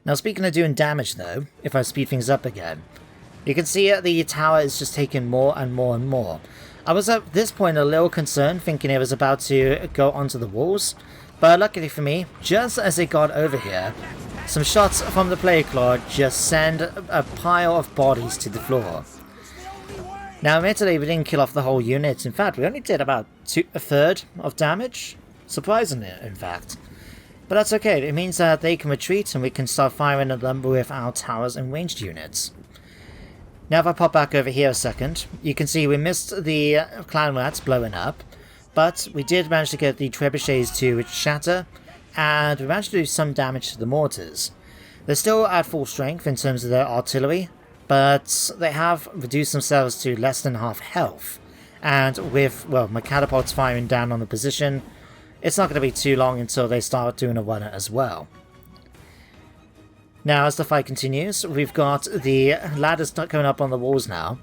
Now, speaking of doing damage, though, if I speed things up again, you can see the tower is just taking more and more and more. I was at this point a little concerned, thinking it was about to go onto the walls, but luckily for me, just as it got over here, some shots from the plague claw just send a pile of bodies to the floor. Now, admittedly, we didn't kill off the whole unit. In fact, we only did about a third of damage. Surprisingly, in fact. But that's okay. It means that they can retreat and we can start firing at them with our towers and ranged units. Now, if I pop back over here a second, you can see we missed the clan rats blowing up, but we did manage to get the trebuchets to shatter, and we managed to do some damage to the mortars. They're still at full strength in terms of their artillery, but they have reduced themselves to less than half health. And with, well, my catapults firing down on the position, it's not going to be too long until they start doing a runner as well. Now, as the fight continues, we've got the ladders not going up on the walls now,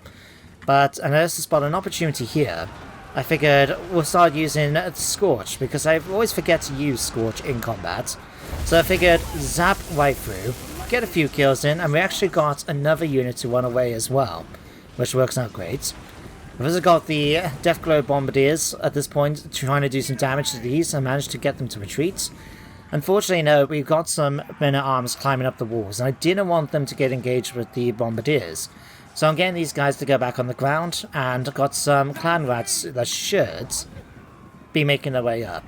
but unless I spot an opportunity here, I figured we'll start using Scorch, because I always forget to use Scorch in combat. So I figured zap right through, get a few kills in, and we actually got another unit to run away as well, which works out great. We've also got the Deathglow Bombardiers at this point trying to do some damage to these and managed to get them to retreat. Unfortunately, no, we've got some men-at-arms climbing up the walls, and I didn't want them to get engaged with the Bombardiers. So I'm getting these guys to go back on the ground, and got some clan rats that should be making their way up.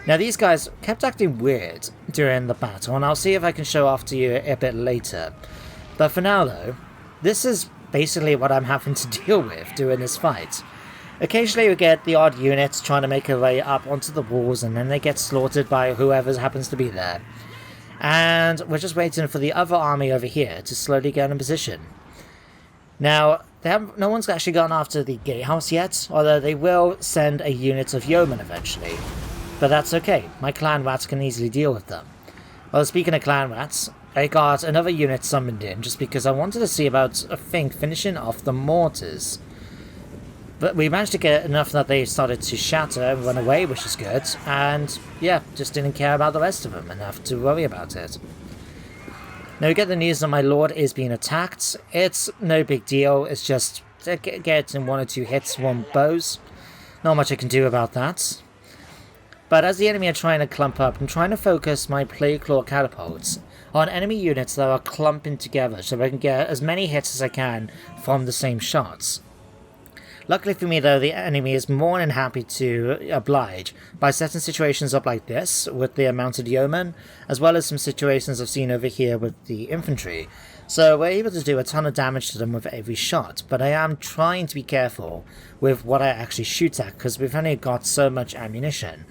Now, these guys kept acting weird during the battle, and I'll see if I can show off to you a bit later. But for now, though, this is basically what I'm having to deal with during this fight. Occasionally we get the odd units trying to make their way up onto the walls, and then they get slaughtered by whoever happens to be there. And we're just waiting for the other army over here to slowly get in position. Now, no one's actually gone after the gatehouse yet, although they will send a unit of yeomen eventually. But that's okay, my clan rats can easily deal with them. Well, speaking of clan rats, I got another unit summoned in just because I wanted to see about finishing off the mortars. But we managed to get enough that they started to shatter and run away, which is good. And yeah, just didn't care about the rest of them enough to worry about it. Now we get the news that my lord is being attacked. It's no big deal, it's just getting 1 or 2 hits, 1 bows. Not much I can do about that. But as the enemy are trying to clump up, I'm trying to focus my Plague Claw catapults on enemy units that are clumping together so I can get as many hits as I can from the same shots. Luckily for me, though, the enemy is more than happy to oblige by setting situations up like this with the mounted yeomen, as well as some situations I've seen over here with the infantry. So we're able to do a ton of damage to them with every shot, but I am trying to be careful with what I actually shoot at, because we've only got so much ammunition.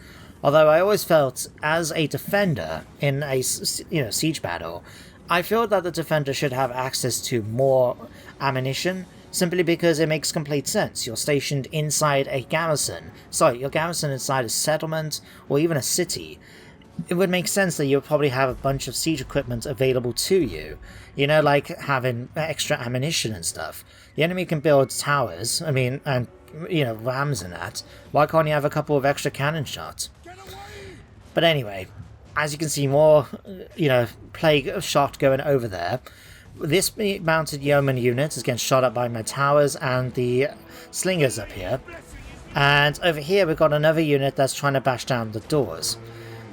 Although I always felt, as a defender in a siege battle, I feel that the defender should have access to more ammunition, simply because it makes complete sense. You're stationed inside a garrison. Sorry, you're garrisoned inside a settlement or even a city. It would make sense that you would probably have a bunch of siege equipment available to you. You know, like having extra ammunition and stuff. The enemy can build towers, and, rams and that. Why can't you have a couple of extra cannon shots? But anyway, as you can see, more, plague shot going over there. This mounted yeoman unit is getting shot up by my towers and the slingers up here. And over here we've got another unit that's trying to bash down the doors.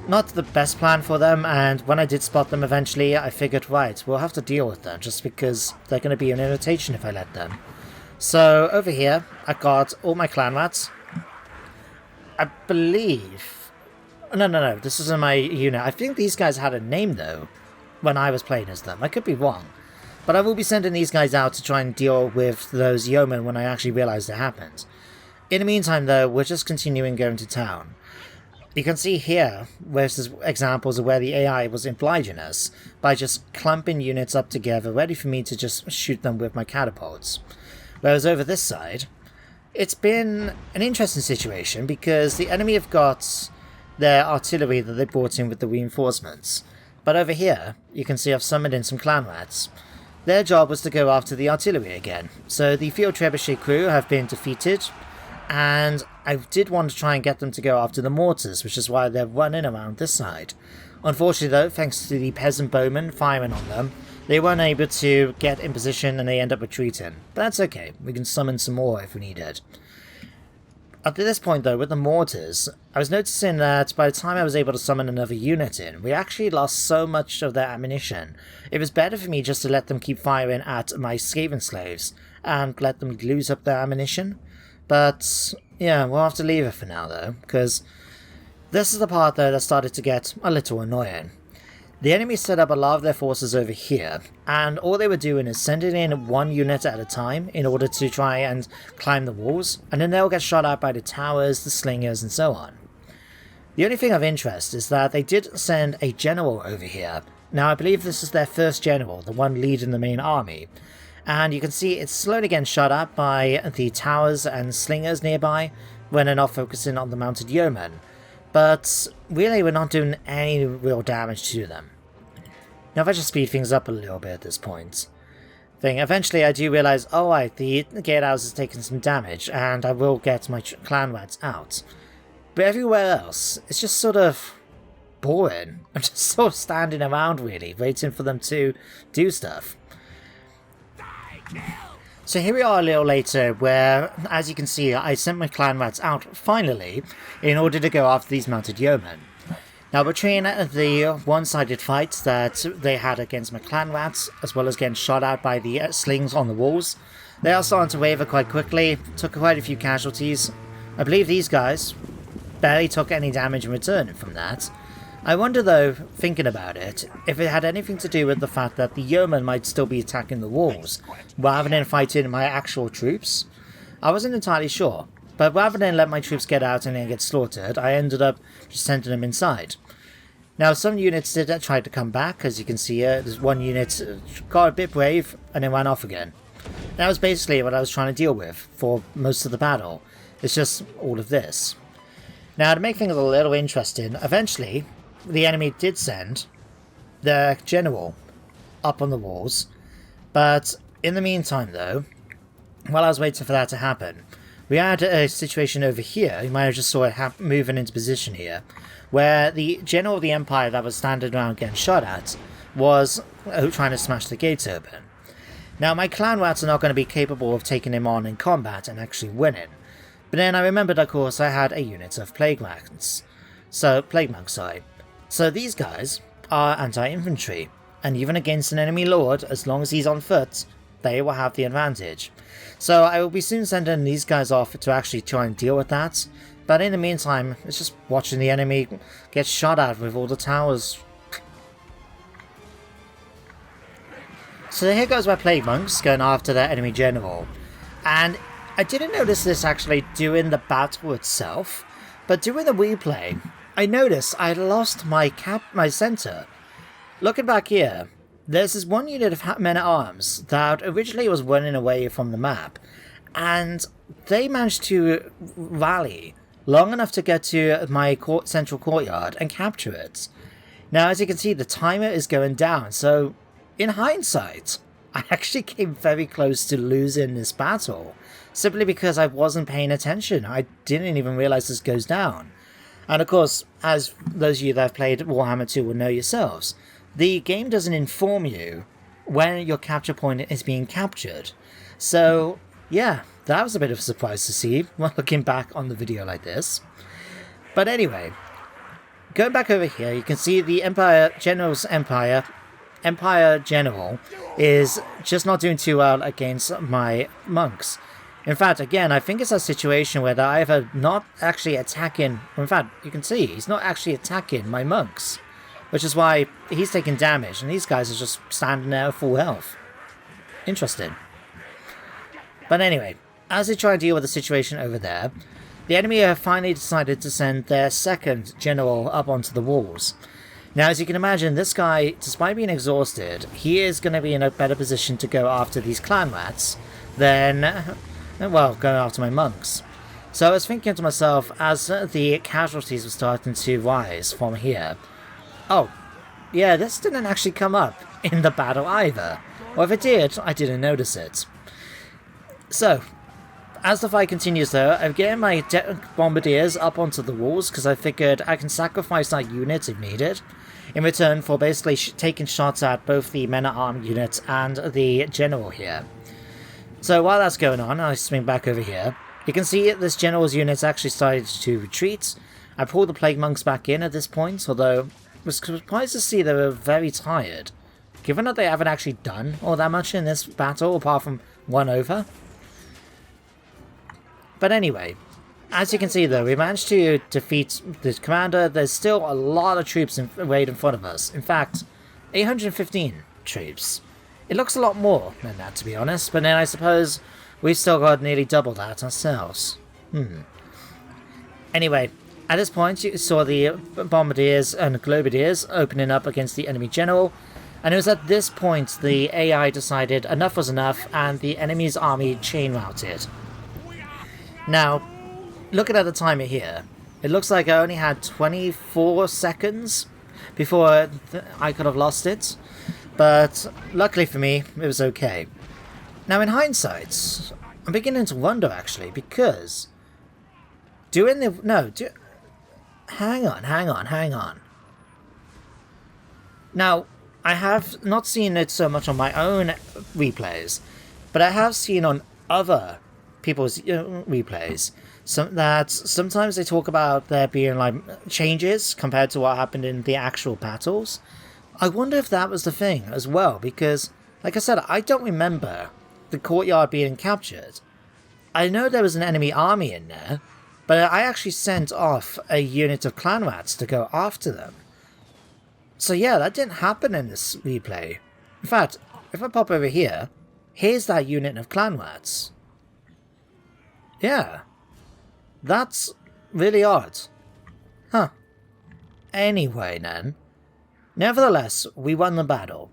Not the best plan for them, and when I did spot them eventually, I figured, right, we'll have to deal with them, just because they're going to be an irritation if I let them. So over here, I've got all my clan rats. I believe... No, this isn't my unit. I think these guys had a name, though, when I was playing as them. I could be wrong. But I will be sending these guys out to try and deal with those yeomen when I actually realise it happened. In the meantime, though, we're just continuing going to town. You can see here, there's examples of where the AI was obliging us by just clumping units up together, ready for me to just shoot them with my catapults. Whereas over this side, it's been an interesting situation because the enemy have got their artillery that they brought in with the reinforcements. But over here, you can see I've summoned in some clan rats. Their job was to go after the artillery again. So the field trebuchet crew have been defeated, and I did want to try and get them to go after the mortars, which is why they're running around this side. Unfortunately though, thanks to the peasant bowmen firing on them, they weren't able to get in position and they end up retreating. But that's okay, we can summon some more if we need it. At this point though, with the mortars, I was noticing that by the time I was able to summon another unit in, we actually lost so much of their ammunition. It was better for me just to let them keep firing at my Skaven slaves and let them lose up their ammunition. But yeah, we'll have to leave it for now though, because this is the part though that started to get a little annoying. The enemy set up a lot of their forces over here, and all they were doing is sending in one unit at a time in order to try and climb the walls, and then they'll get shot at by the towers, the slingers, and so on. The only thing of interest is that they did send a general over here. Now I believe this is their first general, the one leading the main army, and you can see it's slowly getting shot at by the towers and slingers nearby when they're not focusing on the mounted yeomen, but really we're not doing any real damage to them. Now if I just speed things up a little bit at this point. Eventually I do realise, oh right, the gatehouse has taken some damage and I will get my clan rats out. But everywhere else, it's just sort of boring. I'm just sort of standing around really, waiting for them to do stuff. So here we are a little later where, as you can see, I sent my clan rats out, finally, in order to go after these mounted yeomen. Now between the one-sided fights that they had against my clan rats, as well as getting shot out by the slings on the walls, they are starting to waver quite quickly, took quite a few casualties. I believe these guys barely took any damage in return from that. I wonder though, thinking about it, if it had anything to do with the fact that the yeomen might still be attacking the walls, rather than fighting my actual troops. I wasn't entirely sure, but rather than let my troops get out and then get slaughtered, I ended up just sending them inside. Now some units did try to come back, as you can see here. There's one unit got a bit brave and then ran off again. That was basically what I was trying to deal with for most of the battle. It's just all of this. Now to make things a little interesting, eventually the enemy did send their general up on the walls, but in the meantime though, while I was waiting for that to happen, we had a situation over here. You might have just saw it moving into position here, where the general of the Empire that was standing around getting shot at was trying to smash the gates open. Now my clan rats are not going to be capable of taking him on in combat and actually winning, but then I remembered of course I had a unit of plague monks. So these guys are anti-infantry, and even against an enemy lord, as long as he's on foot, they will have the advantage. So I will be soon sending these guys off to actually try and deal with that, but in the meantime, it's just watching the enemy get shot at with all the towers. So here goes my plague monks going after their enemy general, and I didn't notice this actually during the battle itself, but during the replay, I noticed I lost my center. Looking back here, there's this one unit of men-at-arms that originally was running away from the map, and they managed to rally long enough to get to my central courtyard and capture it. Now as you can see, the timer is going down, so in hindsight, I actually came very close to losing this battle, simply because I wasn't paying attention. I didn't even realize this goes down. And of course, as those of you that have played Warhammer 2 will know yourselves, the game doesn't inform you when your capture point is being captured. So yeah, that was a bit of a surprise to see when looking back on the video like this. But anyway, going back over here, you can see the Empire General is just not doing too well against my monks. In fact, again, I think it's a situation where they're either not actually attacking... In fact, you can see he's not actually attacking my monks, which is why he's taking damage, and these guys are just standing there at full health. Interesting. But anyway, as they try to deal with the situation over there, the enemy have finally decided to send their second general up onto the walls. Now, as you can imagine, this guy, despite being exhausted, he is going to be in a better position to go after these clan rats than... well, going after my monks. So I was thinking to myself, as the casualties were starting to rise from here, oh, yeah, this didn't actually come up in the battle either. Or if it did, I didn't notice it. So, as the fight continues though, I'm getting my bombardiers up onto the walls because I figured I can sacrifice that unit if needed, in return for basically taking shots at both the men-at-arms units and the general here. So while that's going on, I swing back over here. You can see this general's unit's actually started to retreat. I pulled the plague monks back in at this point, although I was surprised to see they were very tired, given that they haven't actually done all that much in this battle apart from one over. But anyway, as you can see though, we managed to defeat the commander. There's still a lot of troops right in front of us. In fact, 815 troops. It looks a lot more than that, to be honest, but then I suppose we've still got nearly double that ourselves. Anyway, at this point you saw the bombardiers and globadiers opening up against the enemy general, and it was at this point the AI decided enough was enough and the enemy's army chain routed. Now, looking at the timer here, it looks like I only had 24 seconds before I could have lost it, but luckily for me, it was okay. Now in hindsight, I'm beginning to wonder actually, because hang on. Now, I have not seen it so much on my own replays, but I have seen on other people's replays that sometimes they talk about there being like changes compared to what happened in the actual battles. I wonder if that was the thing as well, because like I said, I don't remember the courtyard being captured. I know there was an enemy army in there, but I actually sent off a unit of clan rats to go after them. So yeah, that didn't happen in this replay. In fact, if I pop over here, here's that unit of clan rats. Yeah, that's really odd. Huh. Anyway then, nevertheless, we won the battle.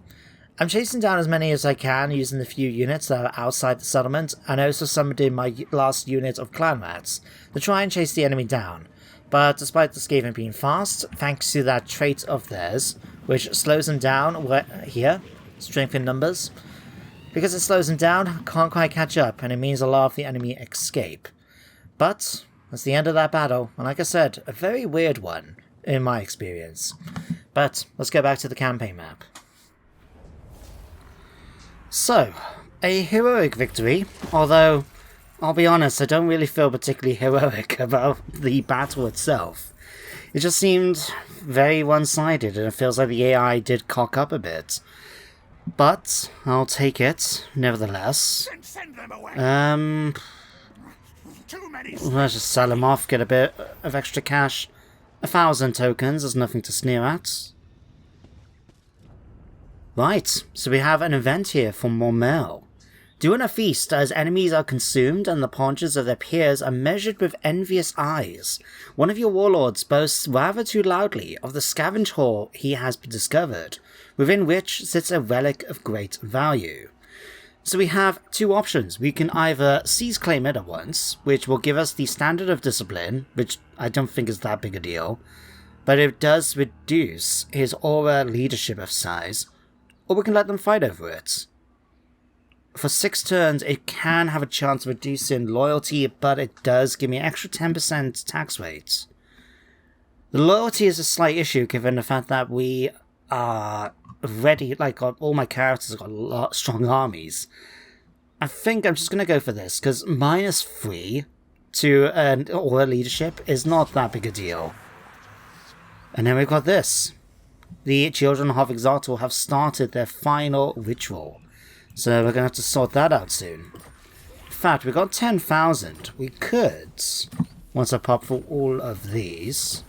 I'm chasing down as many as I can using the few units that are outside the settlement, and I also summoned in my last unit of clan rats to try and chase the enemy down. But despite the Skaven being fast, thanks to that trait of theirs, which slows them down here, strength in numbers, because it slows them down, can't quite catch up, and it means a lot of the enemy escape. But that's the end of that battle, and like I said, a very weird one in my experience. But let's go back to the campaign map. So, a heroic victory, although, I'll be honest, I don't really feel particularly heroic about the battle itself. It just seemed very one-sided, and it feels like the AI did cock up a bit. But, I'll take it, nevertheless. Let's just sell him off, get a bit of extra cash. 1,000 tokens is nothing to sneer at. Right, so we have an event here for Mormel. During a feast, as enemies are consumed and the paunches of their peers are measured with envious eyes, one of your warlords boasts rather too loudly of the scavenge haul he has discovered, within which sits a relic of great value. So we have two options. We can either seize claim it at once, which will give us the standard of discipline, which I don't think is that big a deal, but it does reduce his aura leadership of size, or we can let them fight over it. For 6 turns, it can have a chance of reducing loyalty, but it does give me an extra 10% tax rate. The loyalty is a slight issue given the fact that we are ready, like all my characters have got a lot strong armies. I think I'm just going to go for this, because -3 to aura leadership is not that big a deal. And then we've got this. The children of Exaltor have started their final ritual, so we're going to have to sort that out soon. In fact, we got 10,000. We could, once I pop for all of these,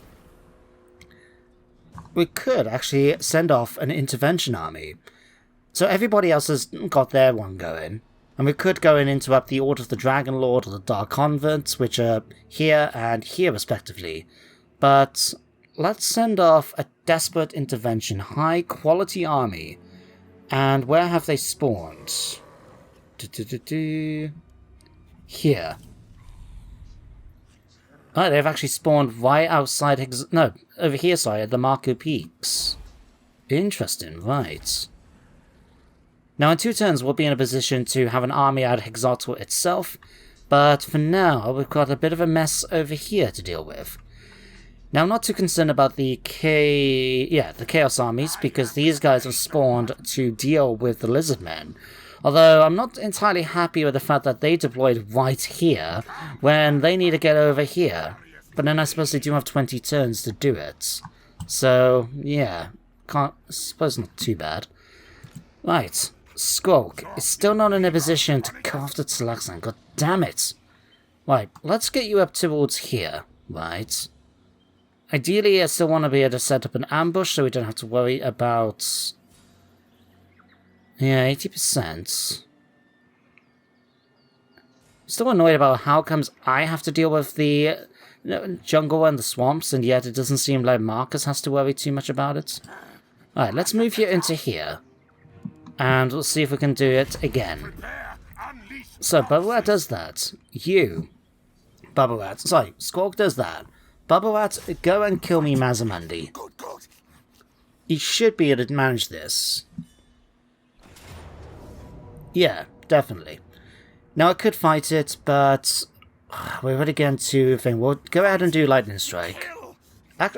we could actually send off an intervention army. So everybody else has got their one going, and we could go and interrupt the Order of the Dragon Lord or the Dark Convents, which are here and here respectively. But let's send off a desperate intervention, high quality army. And where have they spawned? Here. Oh, they've actually spawned right outside no, over here, sorry, at the Marco Peaks. Interesting, right. Now in 2 turns we'll be in a position to have an army at Exaltor itself, but for now we've got a bit of a mess over here to deal with. Now I'm not too concerned about the Chaos armies, because these guys have spawned to deal with the Lizardmen. Although I'm not entirely happy with the fact that they deployed right here when they need to get over here. But then I suppose they do have 20 turns to do it. So, yeah, I suppose not too bad. Right, Skrolk is still not in a position to go after Tlanxla. God damn it. Right, let's get you up towards here, right? Ideally, I still want to be able to set up an ambush so we don't have to worry about... Yeah, 80%. Still annoyed about how comes I have to deal with the jungle and the swamps, and yet it doesn't seem like Marcus has to worry too much about it. Alright, let's move you into here. And we'll see if we can do it again. So, Bubba does that. Skrolk does that. Bubba, go and kill me Mazamundi. He should be able to manage this. Yeah, definitely. Now I could fight it, but we're ready again to thing. We'll go ahead and do Lightning Strike.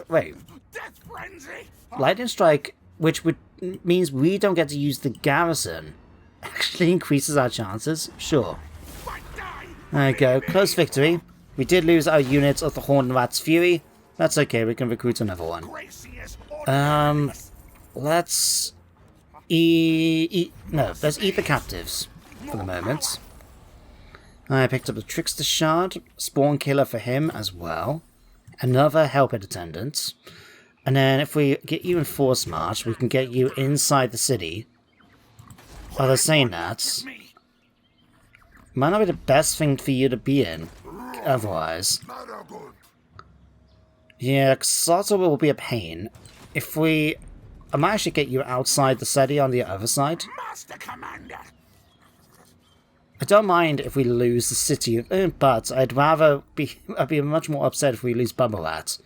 Wait. Lightning Strike, which means we don't get to use the garrison, actually increases our chances. Sure. There we go. Close victory. We did lose our units of the Horned Rat's Fury. That's okay, we can recruit another one. Let's eat the captives for the moment. I picked up the Trickster Shard, Spawn Killer for him as well. Another Helped Attendant. And then if we get you in Force March, we can get you inside the city. Although saying that, might not be the best thing for you to be in, otherwise. Yeah, Xartor will be a pain. I might actually get you outside the city on the other side. I don't mind if we lose the city, but I'd be much more upset if we lose Bubbalat.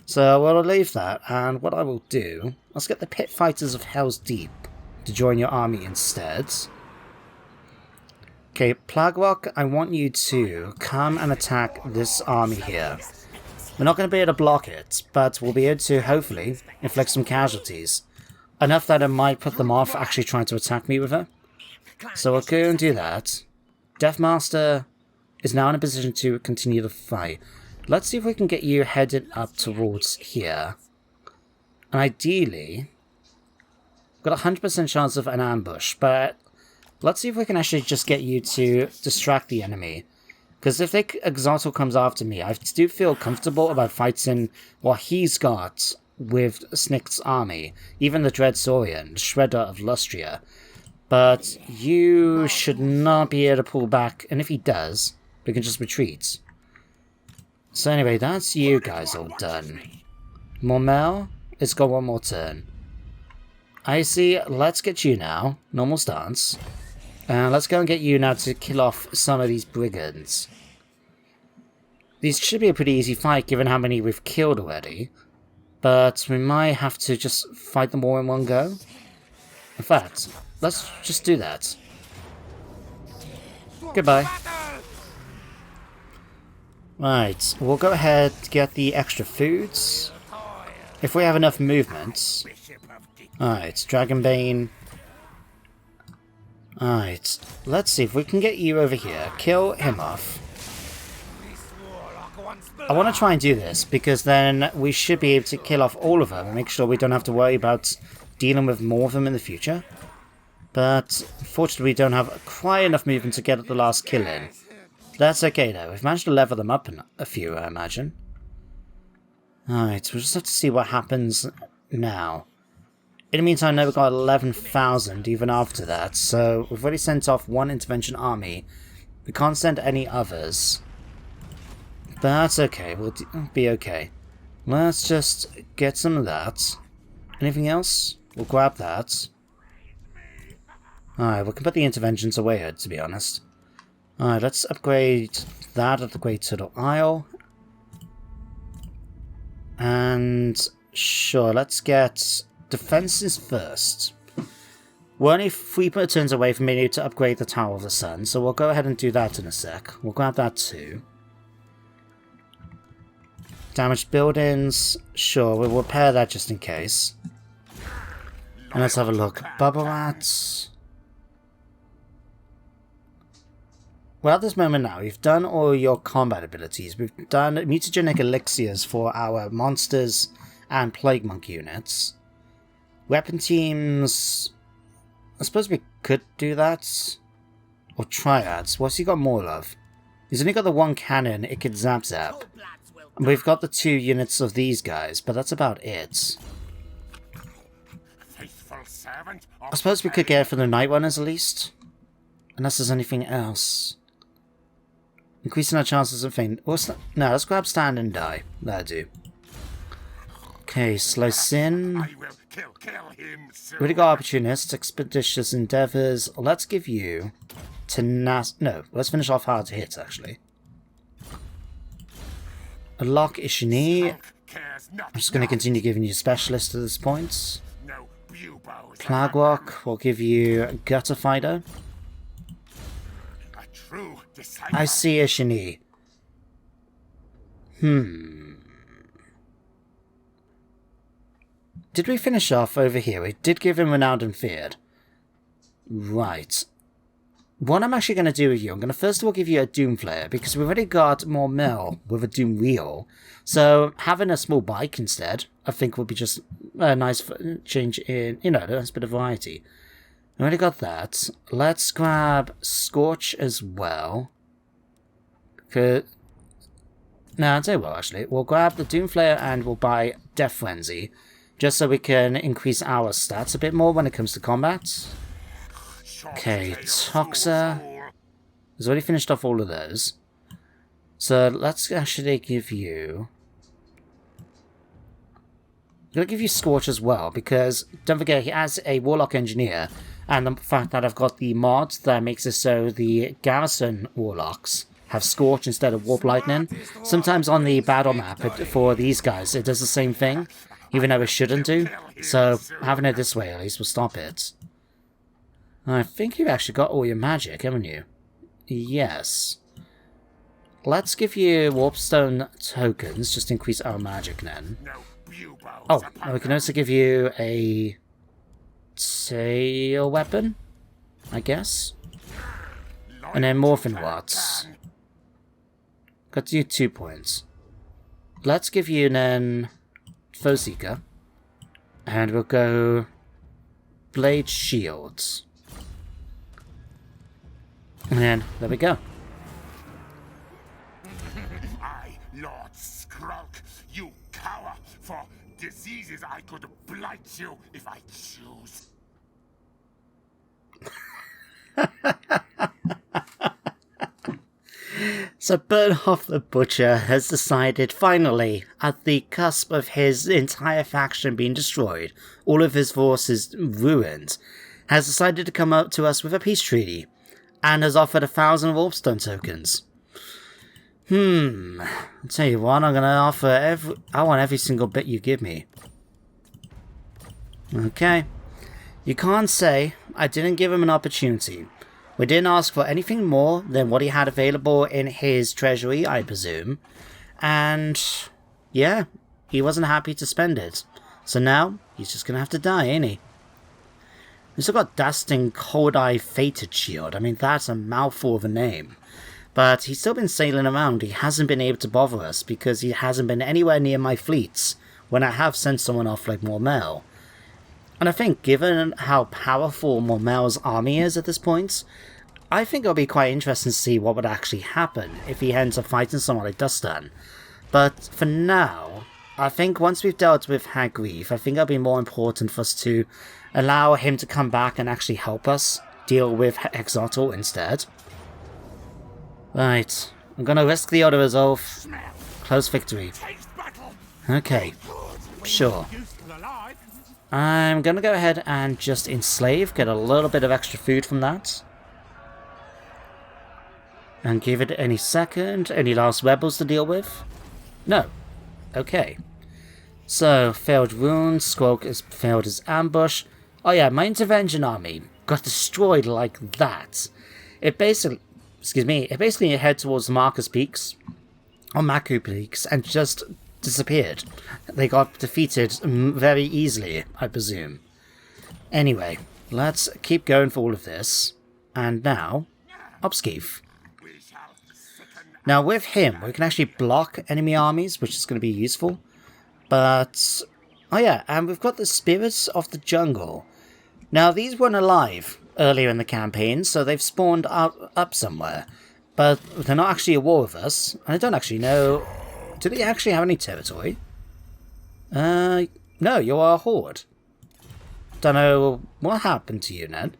So we'll leave that, and what I will do, let's get the Pit Fighters of Hell's Deep to join your army instead. Okay, Plague Rock, I want you to come and attack this army here. We're not going to be able to block it, but we'll be able to, hopefully, inflict some casualties. Enough that it might put them off actually trying to attack me with her. So we'll go and do that. Deathmaster is now in a position to continue the fight. Let's see if we can get you headed up towards here. And ideally, got a 100% chance of an ambush, but let's see if we can actually just get you to distract the enemy. Because if Exaltor comes after me, I do feel comfortable about fighting what he's got with Snick's army, even the Dread Saurian, Shredder of Lustria. But you should not be able to pull back, and if he does, we can just retreat. So anyway, that's you guys all done. Mormel, it's got one more turn. I see, let's get you now, normal stance. Let's go and get you now to kill off some of these brigands. These should be a pretty easy fight given how many we've killed already. But we might have to just fight them all in one go. In fact, let's just do that. Goodbye. Right, we'll go ahead to get the extra foods. If we have enough movement. Alright, Dragonbane. Alright, let's see if we can get you over here. Kill him off. I want to try and do this, because then we should be able to kill off all of them and make sure we don't have to worry about dealing with more of them in the future. But unfortunately we don't have quite enough movement to get the last kill in. That's okay though, we've managed to level them up a few, I imagine. Alright, we'll just have to see what happens now. In the meantime, now we've got 11,000 even after that, so we've already sent off one intervention army. We can't send any others. But that's okay, we'll be okay. Let's just get some of that. Anything else? We'll grab that. Alright, we can put the interventions away here, to be honest. Alright, let's upgrade that at the Great Turtle Isle. And sure, let's get defenses first. We're only 3 turns away from being able to upgrade the Tower of the Sun, so we'll go ahead and do that in a sec. We'll grab that too. Damaged buildings, sure, we'll repair that just in case. And let's have a look. Bubble rats. Well, at this moment now, we've done all your combat abilities. We've done mutagenic elixirs for our monsters and plague monk units. Weapon teams... I suppose we could do that. Or triads. What's he got more of? He's only got the 1 cannon, it could zap. And we've got the 2 units of these guys, but that's about it. I suppose we could get it for the Night Runners at least. Unless there's anything else. Increasing our chances of faint. No, let's grab stand and die. That'll do. Okay, slice in. We already got opportunists, expeditious endeavors. Let's give you no, let's finish off hard to hit actually. A lock Ishini. I'm just going to continue giving you specialist at this point. Plagwalk will give you Gutter Fighter. I see Ishini. Did we finish off over here? We did give him Renowned and Feared. Right. What I'm actually going to do with you, I'm going to first of all give you a Doom Flare, because we've already got more Mel with a Doom Wheel. So having a small bike instead, I think would be just a nice change in, a nice bit of variety. We already got that. Let's grab Scorch as well. No, I'll tell you what, actually. We'll grab the Doom Flare and we'll buy Death Frenzy, just so we can increase our stats a bit more when it comes to combat. Okay, Toxa has already finished off all of those. So let's actually give you... I'm going to give you Scorch as well, because don't forget he has a Warlock Engineer, and the fact that I've got the mod that makes it so the Garrison Warlocks have Scorch instead of Warp Lightning. Sometimes on the battle map for these guys it does the same thing, even though it shouldn't do. So having it this way at least will stop it. I think you've actually got all your magic, haven't you? Yes. Let's give you warpstone tokens, just to increase our magic then. Oh, and we can also give you a tail weapon, I guess. And then Morphin Watts. Got to do 2 points. Let's give you then Foe Seeker. And we'll go Blade Shields. And then, there we go. I, Lord Skrolk, you cower! For diseases I could blight you if I choose. So Bernhoff the Butcher has decided, finally, at the cusp of his entire faction being destroyed, all of his forces ruined, has decided to come up to us with a peace treaty, and has offered 1,000 warpstone tokens. I'll tell you what, I'm going to offer I want every single bit you give me. Okay. You can't say I didn't give him an opportunity. We didn't ask for anything more than what he had available in his treasury, I presume. And, yeah, he wasn't happy to spend it. So now, he's just going to have to die, ain't he? We've still got Dusting Cold Eye Fated Shield. I mean, that's a mouthful of a name. But he's still been sailing around. He hasn't been able to bother us because he hasn't been anywhere near my fleets when I have sent someone off like Mormel. And I think, given how powerful Mormel's army is at this point, I think it'll be quite interesting to see what would actually happen if he ends up fighting someone like Dustan. But for now, I think once we've dealt with Hagreef, I think it'll be more important for us to allow him to come back and actually help us deal with Exotl instead. Right, I'm gonna risk the auto resolve. Close victory. Okay, sure. I'm gonna go ahead and just enslave, get a little bit of extra food from that. And give it any second. Any last rebels to deal with? No. Okay. So, failed wounds, Skrolk has failed his ambush. Oh yeah, my intervention army got destroyed like that. It basically, it basically headed towards Marcus Peaks, or Maku Peaks, and just disappeared. They got defeated very easily, I presume. Anyway, let's keep going for all of this. And now, Upskeef. Now with him, we can actually block enemy armies, which is going to be useful. But, oh yeah, and we've got the Spirits of the Jungle. Now these weren't alive earlier in the campaign, so they've spawned up somewhere. But they're not actually at war with us, and I don't actually know... Do they actually have any territory? No, you are a horde. Don't know what happened to you, Ned.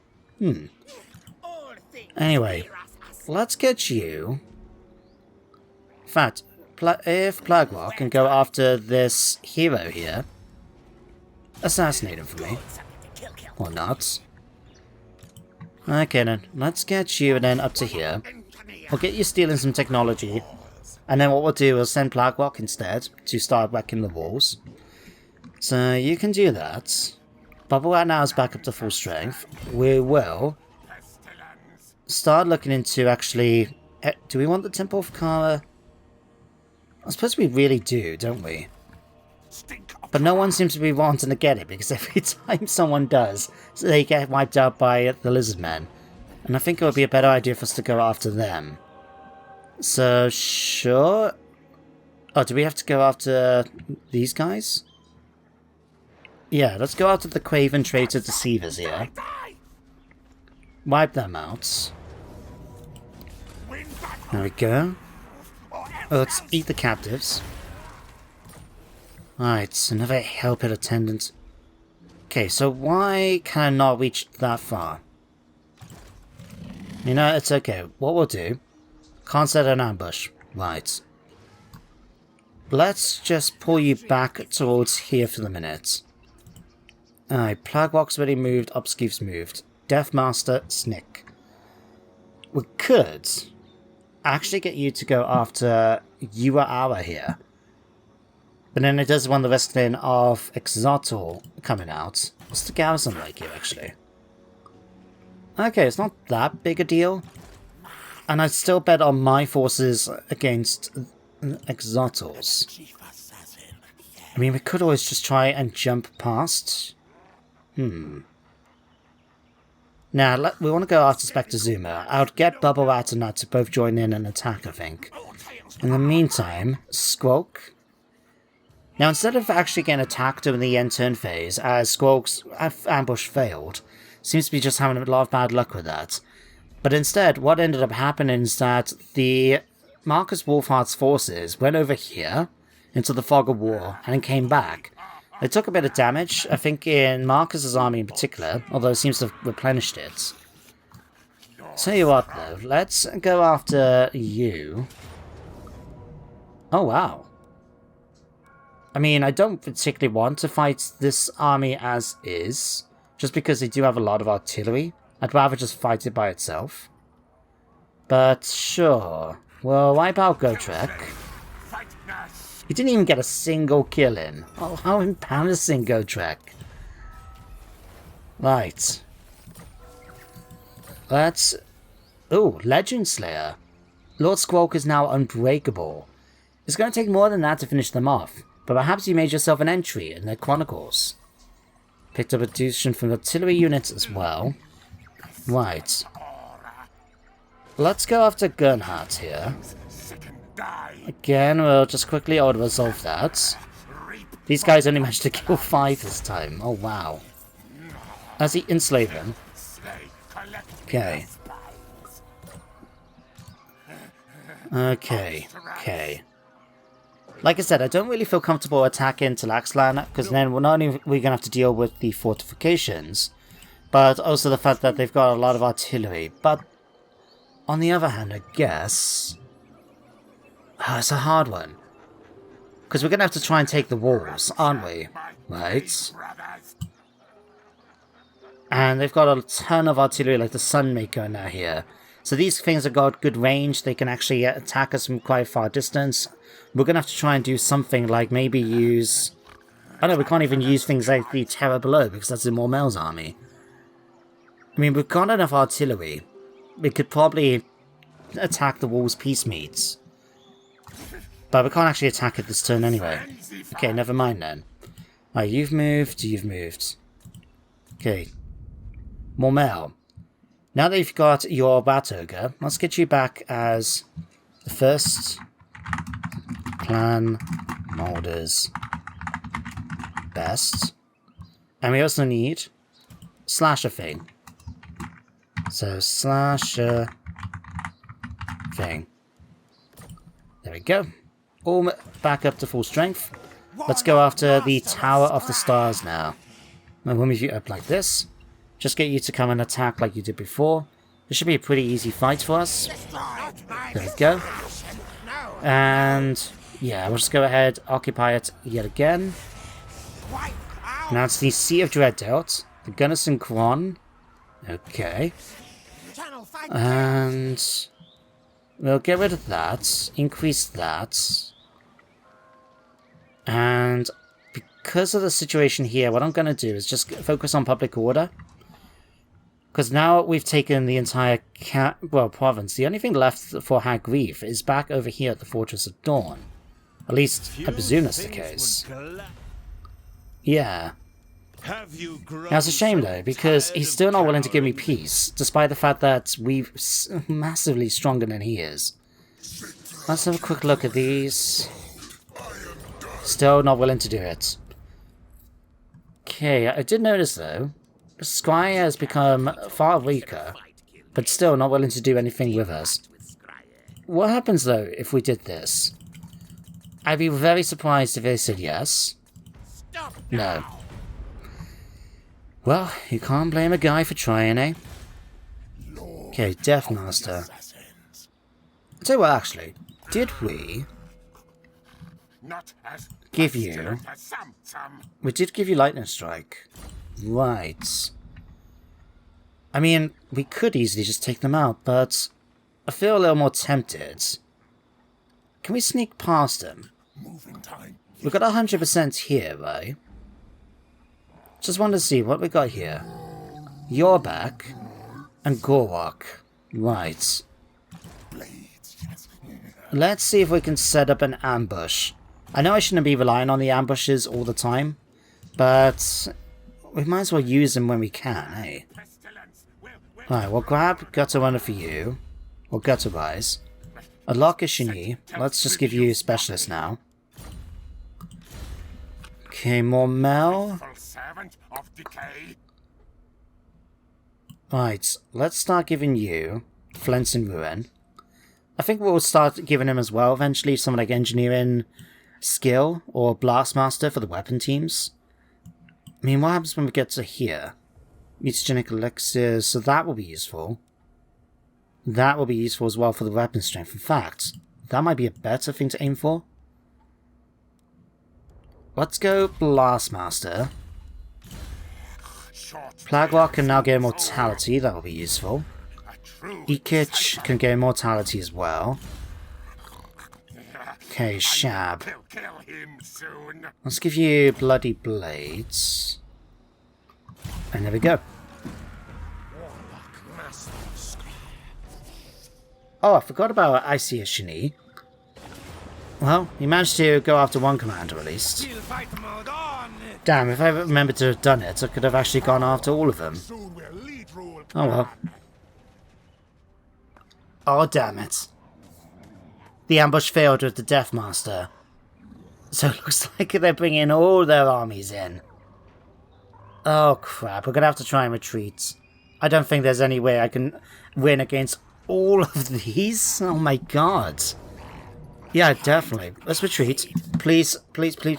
Anyway, let's get you... In fact, if Plagwalk can go after this hero here, assassinate him for me. Or not. Okay then, let's get you then up to here. We'll get you stealing some technology. And then what we'll do is send Plagwalk instead to start wrecking the walls. So you can do that. Bubble right now is back up to full strength. We will start looking into actually... Do we want the Temple of Kara? I suppose we really do, don't we? But no one seems to be wanting to get it, because every time someone does, they get wiped out by the Lizardmen. And I think it would be a better idea for us to go after them. So, sure. Oh, do we have to go after these guys? Yeah, let's go after the Craven Traitor Deceivers here. Wipe them out. There we go. Let's eat the captives. Alright, another Hellpit attendant. Okay, so why can I not reach that far? You know, it's okay. What we'll do... Can't set an ambush. Right. Let's just pull you back towards here for the minute. Alright, Plagwalk's already moved, Upskeef's moved. Deathmaster, Snick. We could actually get you to go after Yua'ara here. But then it does want the wrestling of Exotul coming out. What's the garrison like here, actually? Okay, it's not that big a deal. And I'd still bet on my forces against Exotul's. I mean, we could always just try and jump past. Now, we want to go after Spectre Zuma. I would get Bubble Rat and Nut to both join in and attack, I think. In the meantime, Skrolk. Now, instead of actually getting attacked during the end turn phase, as Skrolk's ambush failed, seems to be just having a lot of bad luck with that. But instead, what ended up happening is that the Marcus Wolfheart's forces went over here, into the Fog of War, and then came back. They took a bit of damage, I think in Marcus's army in particular, although it seems to have replenished it. Tell you what though, let's go after you. Oh wow. I mean, I don't particularly want to fight this army as is, just because they do have a lot of artillery. I'd rather just fight it by itself. But sure, we'll wipe out Gotrek. He didn't even get a single kill in. Oh, how embarrassing, Gotrek. Right. Let's... Ooh, Legend Slayer. Lord Skrolk is now unbreakable. It's going to take more than that to finish them off, but perhaps you made yourself an entry in their chronicles. Picked up a addition from artillery units as well. Right. Let's go after Gernhardt here. Again, we'll just quickly auto-resolve that. These guys only managed to kill 5 this time. Oh, wow. As he enslave him. Okay. Okay. Like I said, I don't really feel comfortable attacking Tlanxla, because then we're not only going to have to deal with the fortifications, but also the fact that they've got a lot of artillery. But on the other hand, I guess... it's a hard one. Because we're going to have to try and take the walls, aren't we? Right. And they've got a ton of artillery, like the Sunmaker now here. So these things have got good range. They can actually attack us from quite far distance. We're going to have to try and do something like maybe use I know we can't even use things like the Terror Below because that's in Mormel's army. I mean, we've got enough artillery. We could probably attack the walls piecemeats. But we can't actually attack it this turn anyway. Okay, never mind then. Alright, you've moved. Okay. Mormel. Now that you've got your Bat Ogre, let's get you back as the first Clan Molders best. And we also need Slasher thing. So Slasher thing. There we go. All back up to full strength. Let's go after the Tower of the Stars now. And we'll move you up like this. Just get you to come and attack like you did before. This should be a pretty easy fight for us. There we go. And yeah, we'll just go ahead, occupy it yet again. Now it's the Sea of Dreaddealt, the Gunnison Kron. Okay. And we'll get rid of that, increase that. And because of the situation here, what I'm going to do is just focus on public order. Because now we've taken the entire province. The only thing left for Hag Reef is back over here at the Fortress of Dawn. At least, I presume that's the case. Yeah. Now it's a shame though, because he's still not willing to give me peace, despite the fact that we're massively stronger than he is. Let's have a quick look at these. Still not willing to do it. Okay, I did notice though, Scryer has become far weaker, but still not willing to do anything with us. What happens though if we did this? I'd be very surprised if they said yes. No. Well, you can't blame a guy for trying, eh? Okay, Deathmaster. I'll tell you what, actually, did we give you... We did give you Lightning Strike. Right. I mean, we could easily just take them out, but I feel a little more tempted. Can we sneak past them? We've got 100% here, right? Just wanted to see what we got here. You're back. And Gorok. Right. Let's see if we can set up an ambush. I know I shouldn't be relying on the ambushes all the time, but we might as well use them when we can, eh? Alright, we'll grab Gutter Runner for you. Or Gutter Rise. Unlock Ishini. Let's just give you Specialist now. Okay, Mormel. Right, let's start giving you Flens and Ruin. I think we'll start giving him as well eventually some like engineering skill or Blastmaster for the weapon teams. I mean, what happens when we get to here? Mutagenic elixirs, so that will be useful. That will be useful as well for the weapon strength. In fact, that might be a better thing to aim for. Let's go Blastmaster. Plague Rock can now gain Immortality, that will be useful. Ekich can gain Immortality as well. Okay, Shab. Let's give you Bloody Blades. And there we go. Oh, I forgot about Icy Ishini. Well, you managed to go after one commander at least. Damn, if I remembered to have done it, I could have actually gone after all of them. Oh well. Oh damn it. The ambush failed with the Deathmaster. So it looks like they're bringing all their armies in. Oh crap, we're gonna have to try and retreat. I don't think there's any way I can win against all of these. Oh my god. Yeah, definitely. Let's retreat. Please, please, please.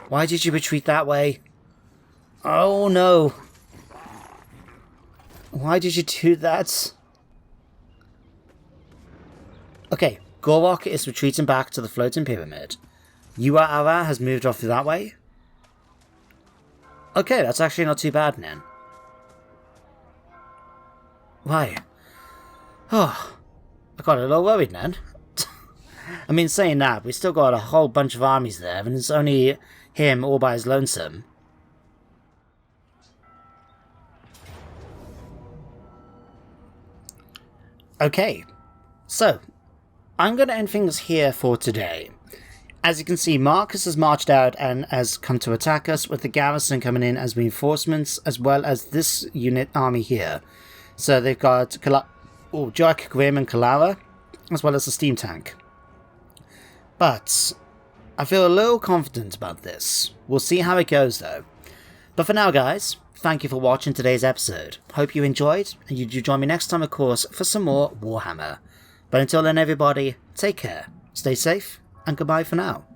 Why did you retreat that way? Oh no. Why did you do that? Okay, Gorok is retreating back to the floating pyramid. Yuara has moved off that way. Okay, that's actually not too bad then. Why? Oh, I got a little worried then. I mean, saying that, we still got a whole bunch of armies there, and it's only him all by his lonesome. Okay, so I'm going to end things here for today. As you can see, Marcus has marched out and has come to attack us, with the garrison coming in as reinforcements, as well as this unit army here. So they've got Joak, Grim and Kalara, as well as a steam tank. But I feel a little confident about this. We'll see how it goes though. But for now guys, thank you for watching today's episode. Hope you enjoyed, and you do join me next time of course for some more Warhammer. But until then everybody, take care, stay safe, and goodbye for now.